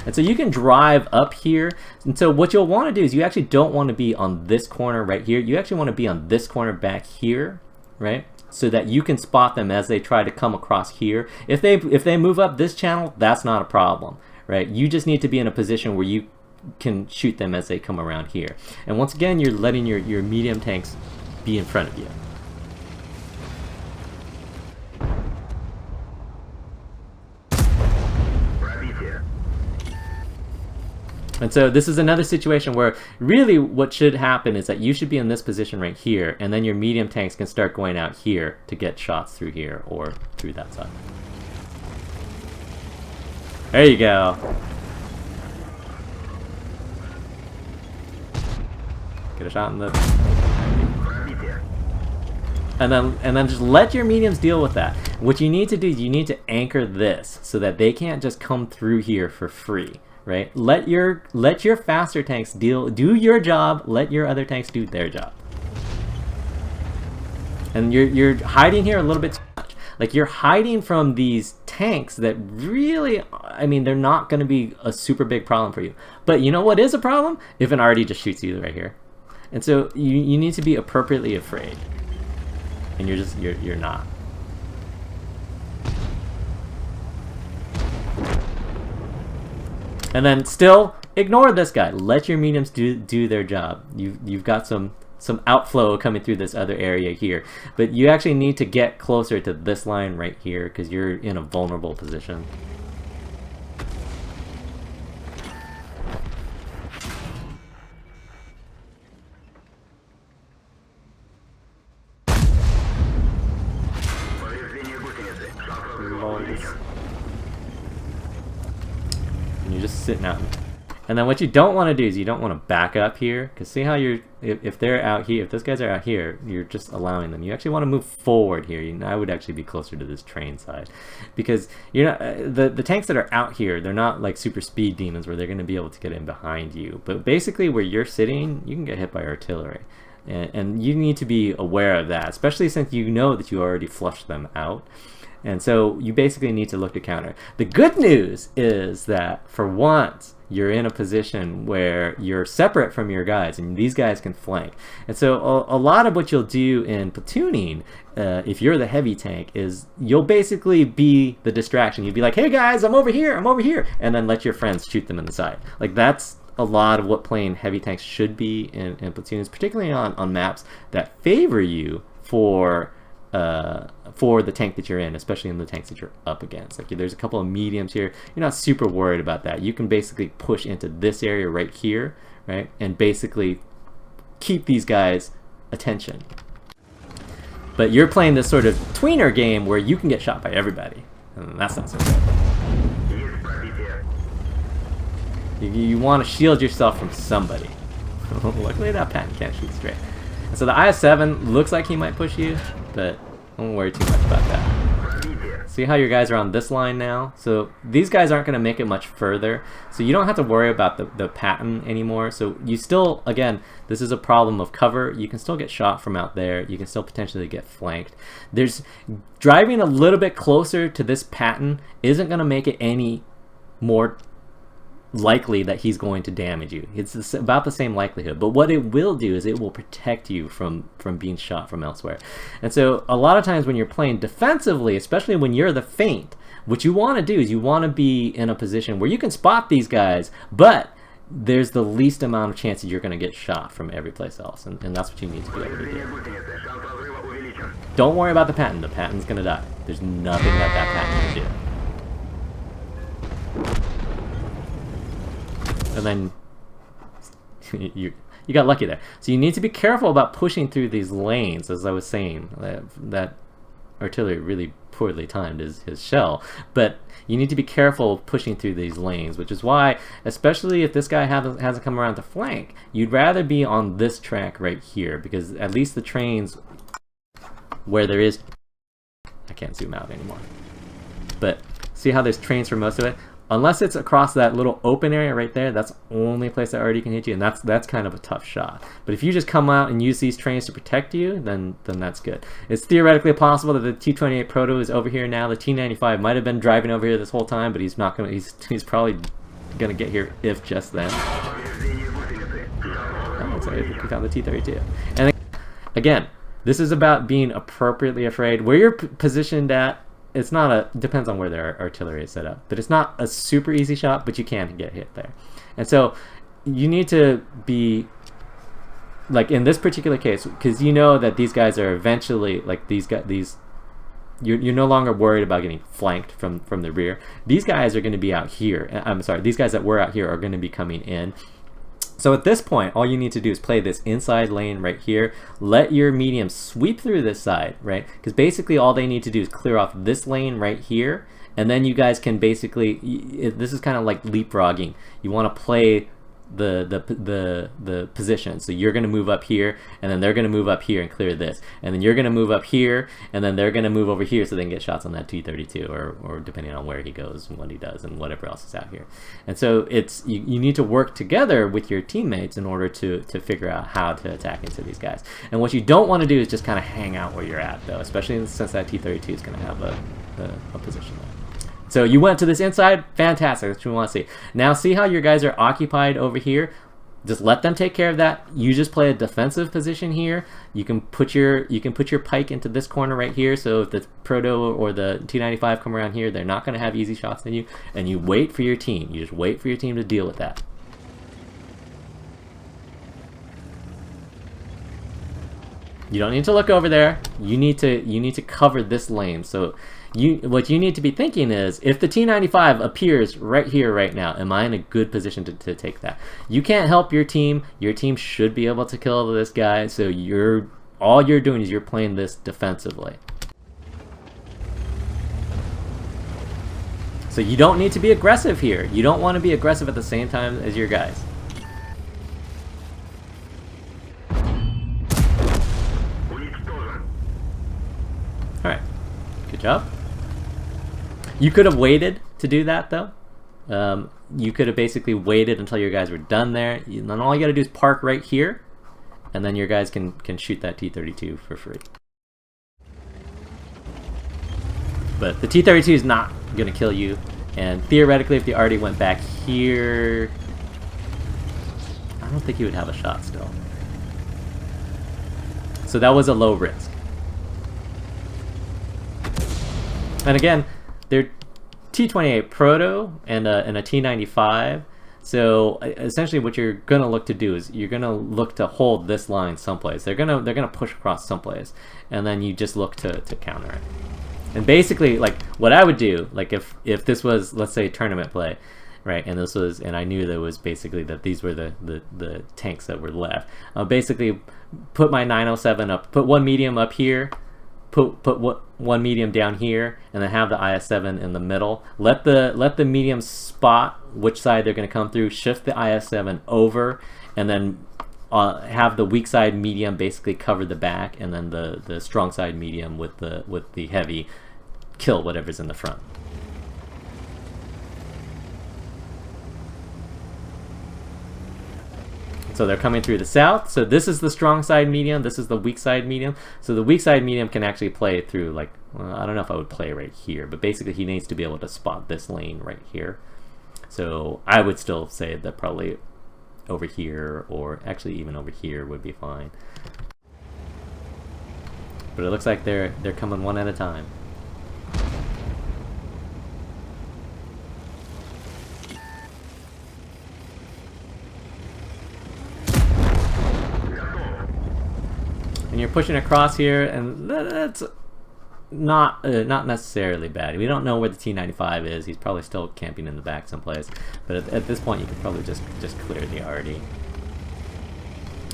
And so you can drive up here. And so what you'll want to do is you actually don't want to be on this corner right here. You actually want to be on this corner back here, right? So that you can spot them as they try to come across here. If they move up this channel, that's not a problem, right? You just need to be in a position where you can shoot them as they come around here. And once again, you're letting your medium tanks be in front of you. And so this is another situation where really what should happen is that you should be in this position right here, and then your medium tanks can start going out here to get shots through here or through that side. There you go. Get a shot in the... and then just let your mediums deal with that. What you need to do is you need to anchor this so that they can't just come through here for free, right? Let your faster tanks do your job. Let your other tanks do their job. And you're hiding here a little bit too much. Like, you're hiding from these tanks that really, I mean, they're not going to be a super big problem for you. But you know what is a problem? If an RD just shoots you right here. And so you need to be appropriately afraid. And you're not. And then still ignore this guy. Let your mediums do their job. You've got some outflow coming through this other area here, but you actually need to get closer to this line right here because you're in a vulnerable position. And you're just sitting out. And then what you don't want to do is you don't want to back up here, because see how if they're out here, if those guys are out here, you're just allowing them. You actually want to move forward here. I would actually be closer to this train side, because you're not the tanks that are out here. They're not like super speed demons where they're going to be able to get in behind you. But basically, where you're sitting, you can get hit by artillery, and you need to be aware of that, especially since you know that you already flushed them out. And so you basically need to look to counter. The good news is that for once, you're in a position where you're separate from your guys, and these guys can flank. And so a lot of what you'll do in platooning, if you're the heavy tank, is you'll basically be the distraction. You'll be like, hey guys, I'm over here, and then let your friends shoot them in the side. Like, that's a lot of what playing heavy tanks should be in platoons, particularly on maps that favor you for the tank that you're in, especially in the tanks that you're up against. Like, there's a couple of mediums here. You're not super worried about that. You can basically push into this area right here, right, and basically keep these guys' attention. But you're playing this sort of tweener game where you can get shot by everybody, and that's not so good. You want to shield yourself from somebody. Luckily, that Patton can't shoot straight. And so the IS-7 looks like he might push you, but don't worry too much about that. See how your guys are on this line now? So these guys aren't going to make it much further, so you don't have to worry about the Patton anymore. So you still, again, this is a problem of cover. You can still get shot from out there. You can still potentially get flanked. There's driving a little bit closer to this Patton isn't going to make it any more likely that he's going to damage you. It's about the same likelihood, but what it will do is it will protect you from being shot from elsewhere. And so a lot of times when you're playing defensively, especially when you're the feint, what you want to do is you want to be in a position where you can spot these guys, but there's the least amount of chances you're going to get shot from every place else, and that's what you need to be able to do. Don't worry about the Patton. The Patton's going to die. There's nothing that Patton can do. And then you got lucky there. So you need to be careful about pushing through these lanes, as I was saying. That artillery really poorly timed his shell. But you need to be careful pushing through these lanes, which is why, especially if this guy hasn't come around to flank, you'd rather be on this track right here, because at least the trains where there is... I can't zoom out anymore. But see how there's trains for most of it? Unless it's across that little open area right there, that's the only place that already can hit you, and that's kind of a tough shot. But if you just come out and use these trains to protect you, then that's good. It's theoretically possible that the T-28 Proto is over here now. The T-95 might have been driving over here this whole time, but he's not gonna. He's probably gonna get here if just then. Oh, sorry, we found the T-32. And again, this is about being appropriately afraid. Where you're positioned at. It's not a, depends on where their artillery is set up, but it's not a super easy shot, but you can get hit there. And so you need to be, like in this particular case, because you know that these guys are eventually, like you're no longer worried about getting flanked from the rear. These guys are going to be out here. I'm sorry, these guys that were out here are going to be coming in. So at this point, all you need to do is play this inside lane right here. Let your medium sweep through this side, right? Because basically all they need to do is clear off this lane right here, and then you guys can basically, this is kind of like leapfrogging. You want to play the position. So you're going to move up here, and then they're going to move up here and clear this, and then you're going to move up here, and then they're going to move over here so they can get shots on that T-32, or depending on where he goes and what he does and whatever else is out here. And so it's you need to work together with your teammates in order to figure out how to attack into these guys. And what you don't want to do is just kind of hang out where you're at, though, especially since that T-32 is going to have a position there. So you went to this inside, fantastic, that's what we want to see. Now see how your guys are occupied over here? Just let them take care of that. You just play a defensive position here. You can put your pike into this corner right here, so if the Proto or the T-95 come around here, they're not going to have easy shots on you, and you wait for your team. You just wait for your team to deal with that. You don't need to look over there. You need to cover this lane. So what you need to be thinking is, if the T-95 appears right here, right now, am I in a good position to take that? You can't help your team. Your team should be able to kill this guy, so all you're doing is you're playing this defensively. So you don't need to be aggressive here. You don't want to be aggressive at the same time as your guys. Alright, good job. You could have waited to do that, though. You could have basically waited until your guys were done there. Then all you got to do is park right here, and then your guys can shoot that T-32 for free. But the T-32 is not going to kill you, and theoretically, if they already went back here, I don't think he would have a shot still. So that was a low risk. And again, they're T-28 Proto and a T-95. So essentially, what you're gonna look to do is you're gonna look to hold this line someplace. They're gonna push across someplace, and then you just look to counter it. And basically, like what I would do, like if this was, let's say, tournament play, right? And I knew there was basically that these were the tanks that were left. I'll basically put my 907 up, put one medium up here. Put one medium down here, and then have the IS-7 in the middle. Let the medium spot which side they're going to come through. Shift the IS-7 over, and then have the weak side medium basically cover the back, and then the strong side medium with the heavy kill whatever's in the front. So they're coming through the south. So this is the strong side medium. This is the weak side medium. So the weak side medium can actually play through, like, well, I don't know if I would play right here, but basically he needs to be able to spot this lane right here. So I would still say that probably over here, or actually even over here, would be fine. But it looks like they're coming one at a time. And you're pushing across here, and that's not necessarily bad. We don't know where the T-95 is. He's probably still camping in the back someplace. But at this point, you could probably just clear the RD.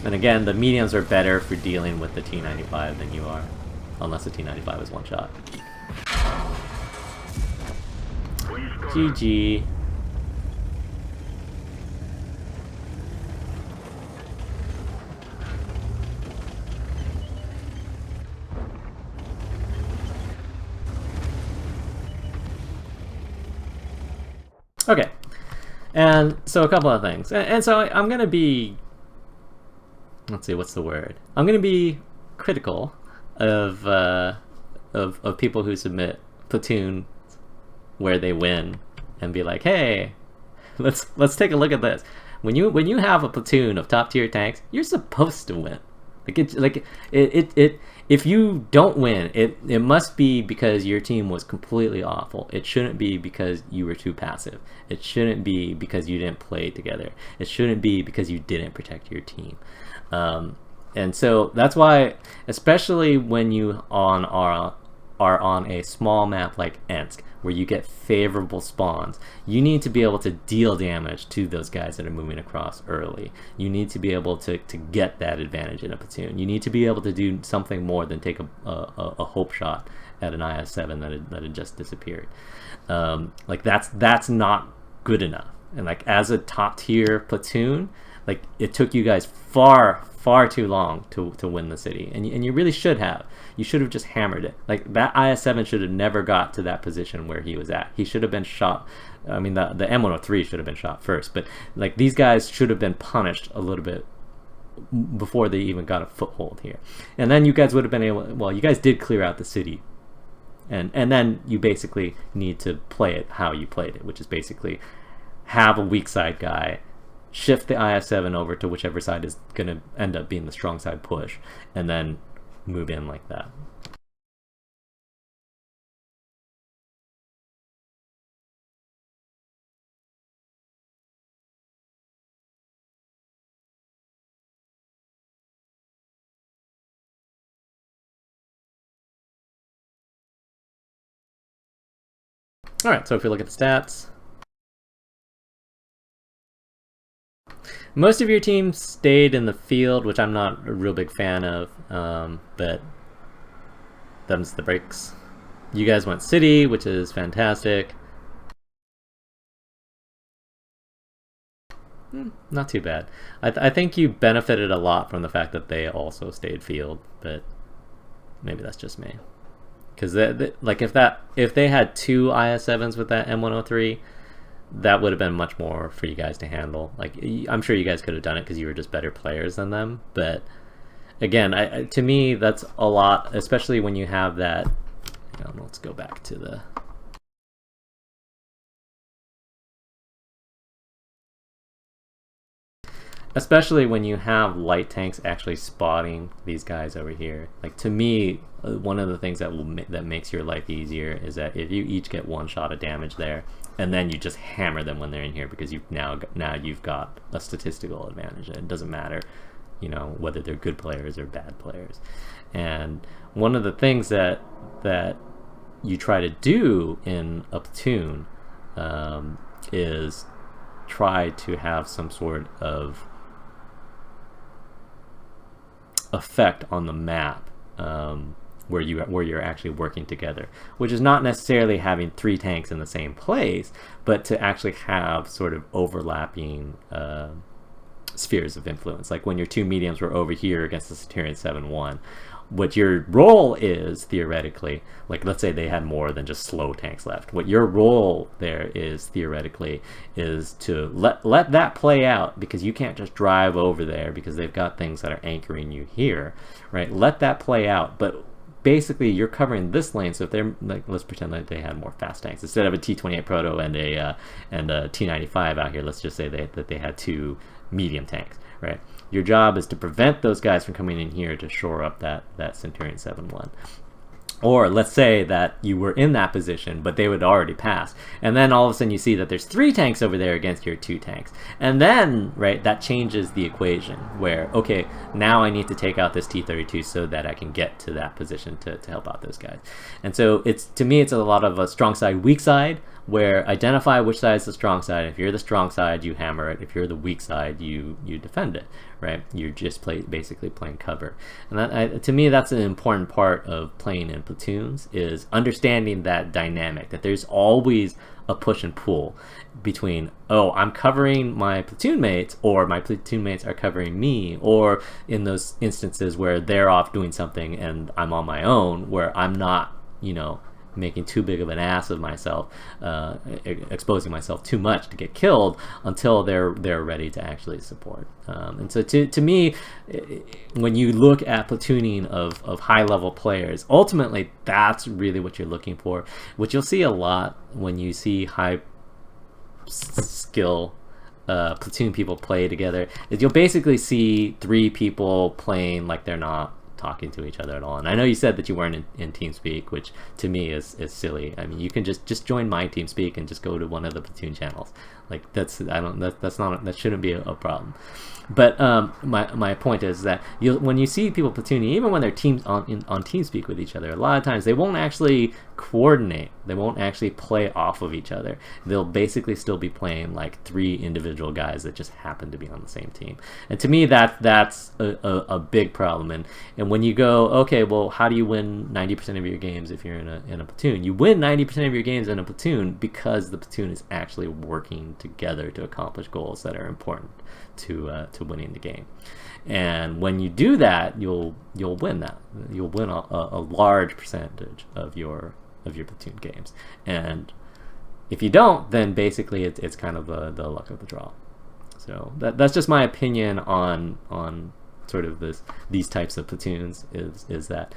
And again, the mediums are better for dealing with the T-95 than you are, unless the T-95 is one shot. GG. Okay, and so a couple of things, and so I'm gonna be, let's see, what's the word? I'm gonna be critical of people who submit Platoon where they win, and be like, hey, let's take a look at this. When you have a platoon of top tier tanks, you're supposed to win. If you don't win, it must be because your team was completely awful. It shouldn't be because you were too passive. It shouldn't be because you didn't play together. It shouldn't be because you didn't protect your team. And so that's why, especially when you are on a small map like Ensk, where you get favorable spawns, you need to be able to deal damage to those guys that are moving across early. You need to be able to get that advantage in a platoon. You need to be able to do something more than take a hope shot at an IS-7 that had just disappeared. Like that's not good enough. And like as a top tier platoon, like it took you guys far too long to win the city, and you really should have. You should have just hammered it. Like that IS-7 should have never got to that position where he was at. He should have been shot. I mean, the M103 should have been shot first, but like these guys should have been punished a little bit before they even got a foothold here. And then you guys would have been able, well, you guys did clear out the city, and then you basically need to play it how you played it, which is basically have a weak side guy, shift the IS-7 over to whichever side is going to end up being the strong side push, and then move in like that. Alright, so if we look at the stats, most of your team stayed in the field, which I'm not a real big fan of, but them's the breaks. You guys went city, which is fantastic. Not too bad. I think you benefited a lot from the fact that they also stayed field, but maybe that's just me. Because like if they had 2 IS-7s with that M103, that would have been much more for you guys to handle. Like I'm sure you guys could have done it because you were just better players than them. But again, to me that's a lot, especially when you have that. Let's go back to the. Especially when you have light tanks actually spotting these guys over here. Like to me, one of the things that that makes your life easier is that if you each get 1 shot of damage there, and then you just hammer them when they're in here, because you've now you've got a statistical advantage. It doesn't matter, whether they're good players or bad players. And one of the things that you try to do in a platoon is try to have some sort of effect on the map where you're actually working together, which is not necessarily having 3 tanks in the same place, but to actually have sort of overlapping spheres of influence. Like when your 2 mediums were over here against the Centurion 7-1, what your role is theoretically, like let's say they had more than just slow tanks left, what your role there is theoretically is to let that play out, because you can't just drive over there because they've got things that are anchoring you here, right? Let that play out, but basically you're covering this lane. So if they're like, let's pretend like they had more fast tanks instead of a T-28 Proto and a T-95 out here, let's just say that they had 2 medium tanks, right? Your job is to prevent those guys from coming in here to shore up that Centurion 7-1. Or let's say that you were in that position, but they would already pass. And then all of a sudden you see that there's 3 tanks over there against your 2 tanks. And then, right, that changes the equation where, okay, now I need to take out this T-32 so that I can get to that position to help out those guys. And so to me, it's a lot of a strong side, weak side, where identify which side is the strong side. If you're the strong side, you hammer it. If you're the weak side, you defend it, right? You're just basically playing cover. And that, to me, that's an important part of playing in platoons, is understanding that dynamic, that there's always a push and pull between, oh, I'm covering my platoon mates, or my platoon mates are covering me, or in those instances where they're off doing something and I'm on my own, where I'm not, making too big of an ass of myself, exposing myself too much to get killed until they're ready to actually support. And so to me, when you look at platooning of high level players, ultimately that's really what you're looking for. What you'll see a lot when you see high skill platoon people play together is you'll basically see 3 people playing like they're not talking to each other at all. And I know you said that you weren't in TeamSpeak, which to me is silly. I mean, you can just join my TeamSpeak and just go to one of the platoon channels. Like that shouldn't be a problem. But my point is that when you see people platooning, even when they're teams on TeamSpeak with each other, a lot of times they won't actually coordinate. They won't actually play off of each other. They'll basically still be playing like 3 individual guys that just happen to be on the same team. And to me, that's a big problem. And when you go, okay, well, how do you win 90% of your games if you're in a platoon? You win 90% of your games in a platoon because the platoon is actually working together to accomplish goals that are important to winning the game. And when you do that, you'll win that. You'll win a large percentage of your platoon games. And if you don't, then basically it's kind of the luck of the draw. So that's just my opinion on sort of these types of platoons is that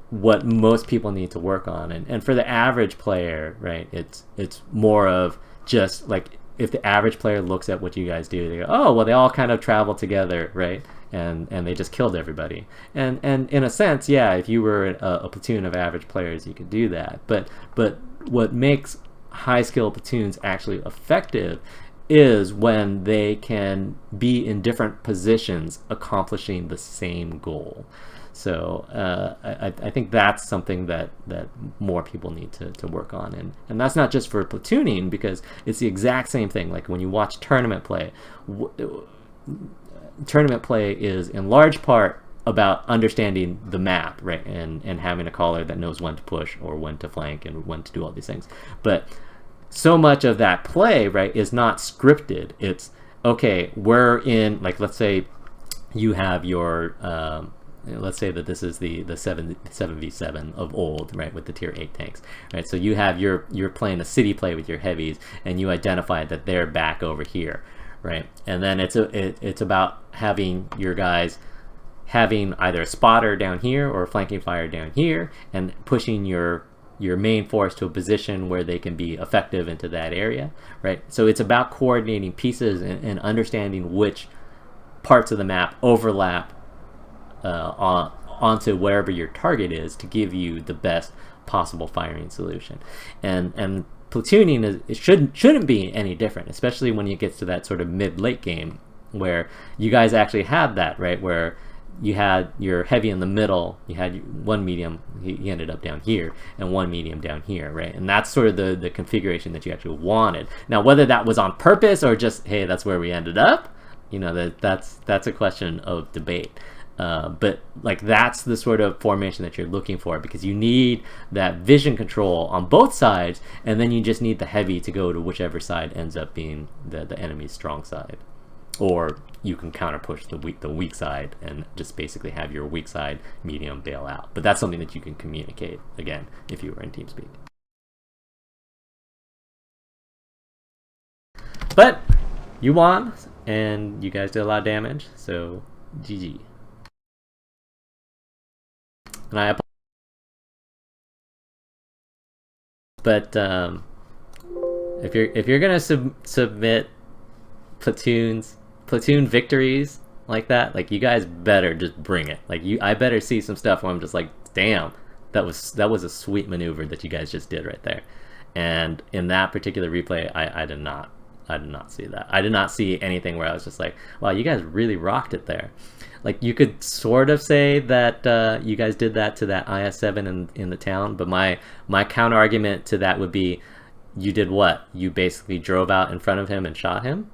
what most people need to work on. And for the average player, right, it's more of just like, if the average player looks at what you guys do, they go, oh, well, they all kind of travel together, right? And they just killed everybody. And in a sense, yeah, if you were a platoon of average players, you could do that. But what makes high skill platoons actually effective is when they can be in different positions accomplishing the same goal. So I think that's something that more people need to work on. And that's not just for platooning, because it's the exact same thing. Like when you watch tournament play, tournament play is in large part about understanding the map, right? And having a caller that knows when to push or when to flank and when to do all these things. But so much of that play, right, is not scripted. It's, okay, we're in, like, let's say you have your let's say that this is the 7v7 of old, right, with the tier 8 tanks, right? So you have you're playing a city play with your heavies, and you identify that they're back over here, right? And then it's about having your guys having either a spotter down here or a flanking fire down here, and pushing your main force to a position where they can be effective into that area, right? So it's about coordinating pieces and understanding which parts of the map overlap onto wherever your target is to give you the best possible firing solution. And platooning shouldn't be any different, especially when it gets to that sort of mid-late game where you guys actually had that, right, where you had your heavy in the middle, you had one medium, he ended up down here, and one medium down here, right? And that's sort of the configuration that you actually wanted. Now, whether that was on purpose or just, hey, that's where we ended up, you know, that's a question of debate. But like, that's the sort of formation that you're looking for, because you need that vision control on both sides, and then you just need the heavy to go to whichever side ends up being the enemy's strong side. Or you can counter push the weak side and just basically have your weak side medium bail out. But that's something that you can communicate, again, if you were in TeamSpeak. But you won, and you guys did a lot of damage, so GG. And I apologize. But if you're gonna submit platoon victories like that, like, you guys better just bring it. Like, I better see some stuff where I'm just like, damn, that was a sweet maneuver that you guys just did right there. And in that particular replay, I did not see that. I did not see anything where I was just like, wow, you guys really rocked it there. Like, you could sort of say that you guys did that to that IS-7 in the town, but my counter argument to that would be, you did what? You basically drove out in front of him and shot him?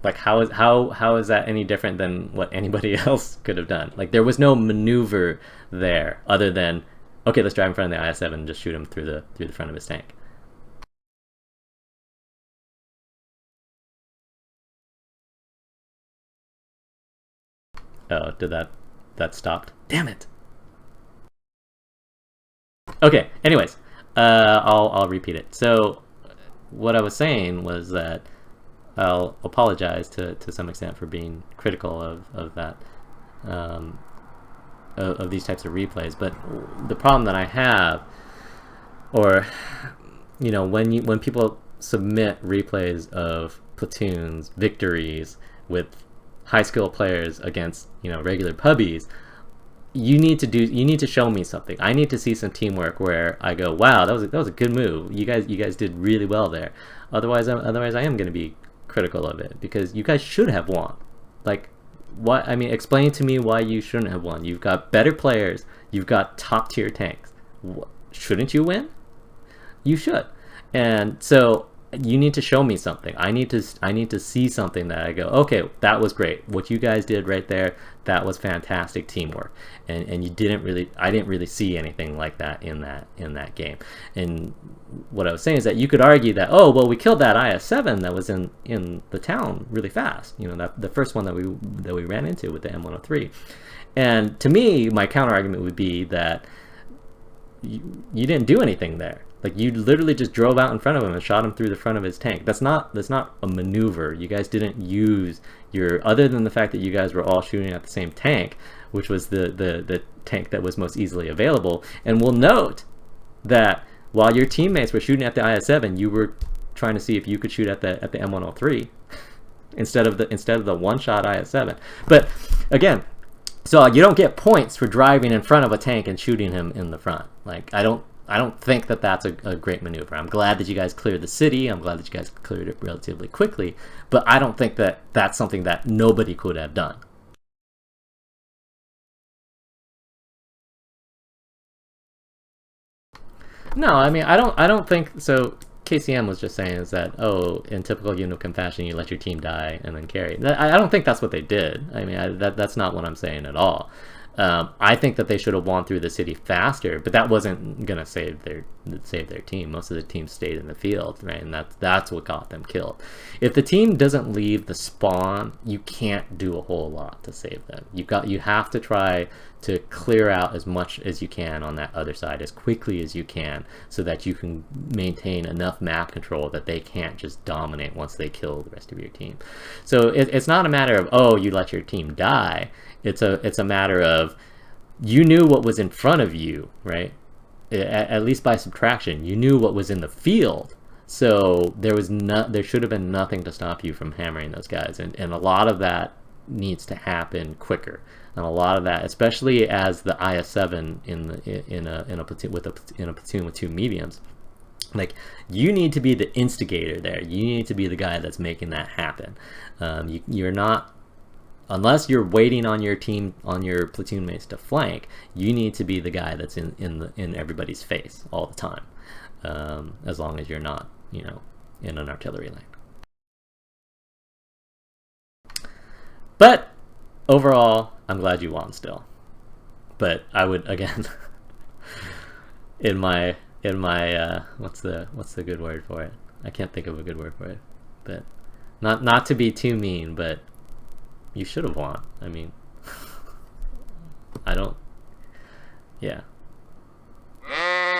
Like, how is that any different than what anybody else could have done? Like, there was no maneuver there other than, okay, let's drive in front of the IS-7 and just shoot him through the front of his tank. Oh, did that stopped? Damn it. Okay, anyways, I'll repeat it. So what I was saying was that I'll apologize to some extent for being critical of that, of these types of replays. But the problem that I have, or, you know, when people submit replays of platoons victories with high skill players against, you know, regular pubbies, you need to show me something. I need to see some teamwork where I go, wow, that was a good move. You guys did really well there. Otherwise I am going to be critical of it, because you guys should have won. Like, what? I mean, explain to me why you shouldn't have won. You've got better players. You've got top tier tanks. Shouldn't you win? You should. And so you need to show me something. I need to see something that I go, okay, that was great. What you guys did right there, that was fantastic teamwork. And you didn't really, I didn't really see anything like that in that game. And what I was saying is that you could argue that, oh, well, we killed that IS-7 that was in the town really fast. You know, that the first one that we ran into with the M103. And to me, my counter argument would be that you didn't do anything there. Like, you literally just drove out in front of him and shot him through the front of his tank. That's not a maneuver. You guys didn't use your, other than the fact that you guys were all shooting at the same tank, which was the tank that was most easily available. And we'll note that while your teammates were shooting at the IS-7, you were trying to see if you could shoot at the M103 instead of the one-shot IS-7. But again, so you don't get points for driving in front of a tank and shooting him in the front. Like, I don't think that that's a great maneuver. I'm glad that you guys cleared the city. I'm glad that you guys cleared it relatively quickly. But I don't think that that's something that nobody could have done. No, I mean, I don't think so. KCM was just saying is that, oh, in typical unit of compassion, you let your team die and then carry. I don't think that's what they did. I mean, that's not what I'm saying at all. I think that they should have won through the city faster, but that wasn't gonna save their team. Most of the team stayed in the field, right? And that's what got them killed. If the team doesn't leave the spawn, you can't do a whole lot to save them. You have to try to clear out as much as you can on that other side as quickly as you can, so that you can maintain enough map control that they can't just dominate once they kill the rest of your team. So it's not a matter of, oh, you let your team die. It's a matter of, you knew what was in front of you, right? At least by subtraction, you knew what was in the field. So there should have been nothing to stop you from hammering those guys, and a lot of that needs to happen quicker. And a lot of that, especially as the IS-7 in a platoon with two mediums, like, you need to be the instigator there. You need to be the guy that's making that happen. You're not, unless you're waiting on your team, on your platoon mates to flank, you need to be the guy that's in everybody's face all the time, as long as you're not, you know, in an artillery lane. But overall, I'm glad you won still. But I would, again, in my what's the good word for it? I can't think of a good word for it. But not to be too mean, but you should have won. I mean, yeah.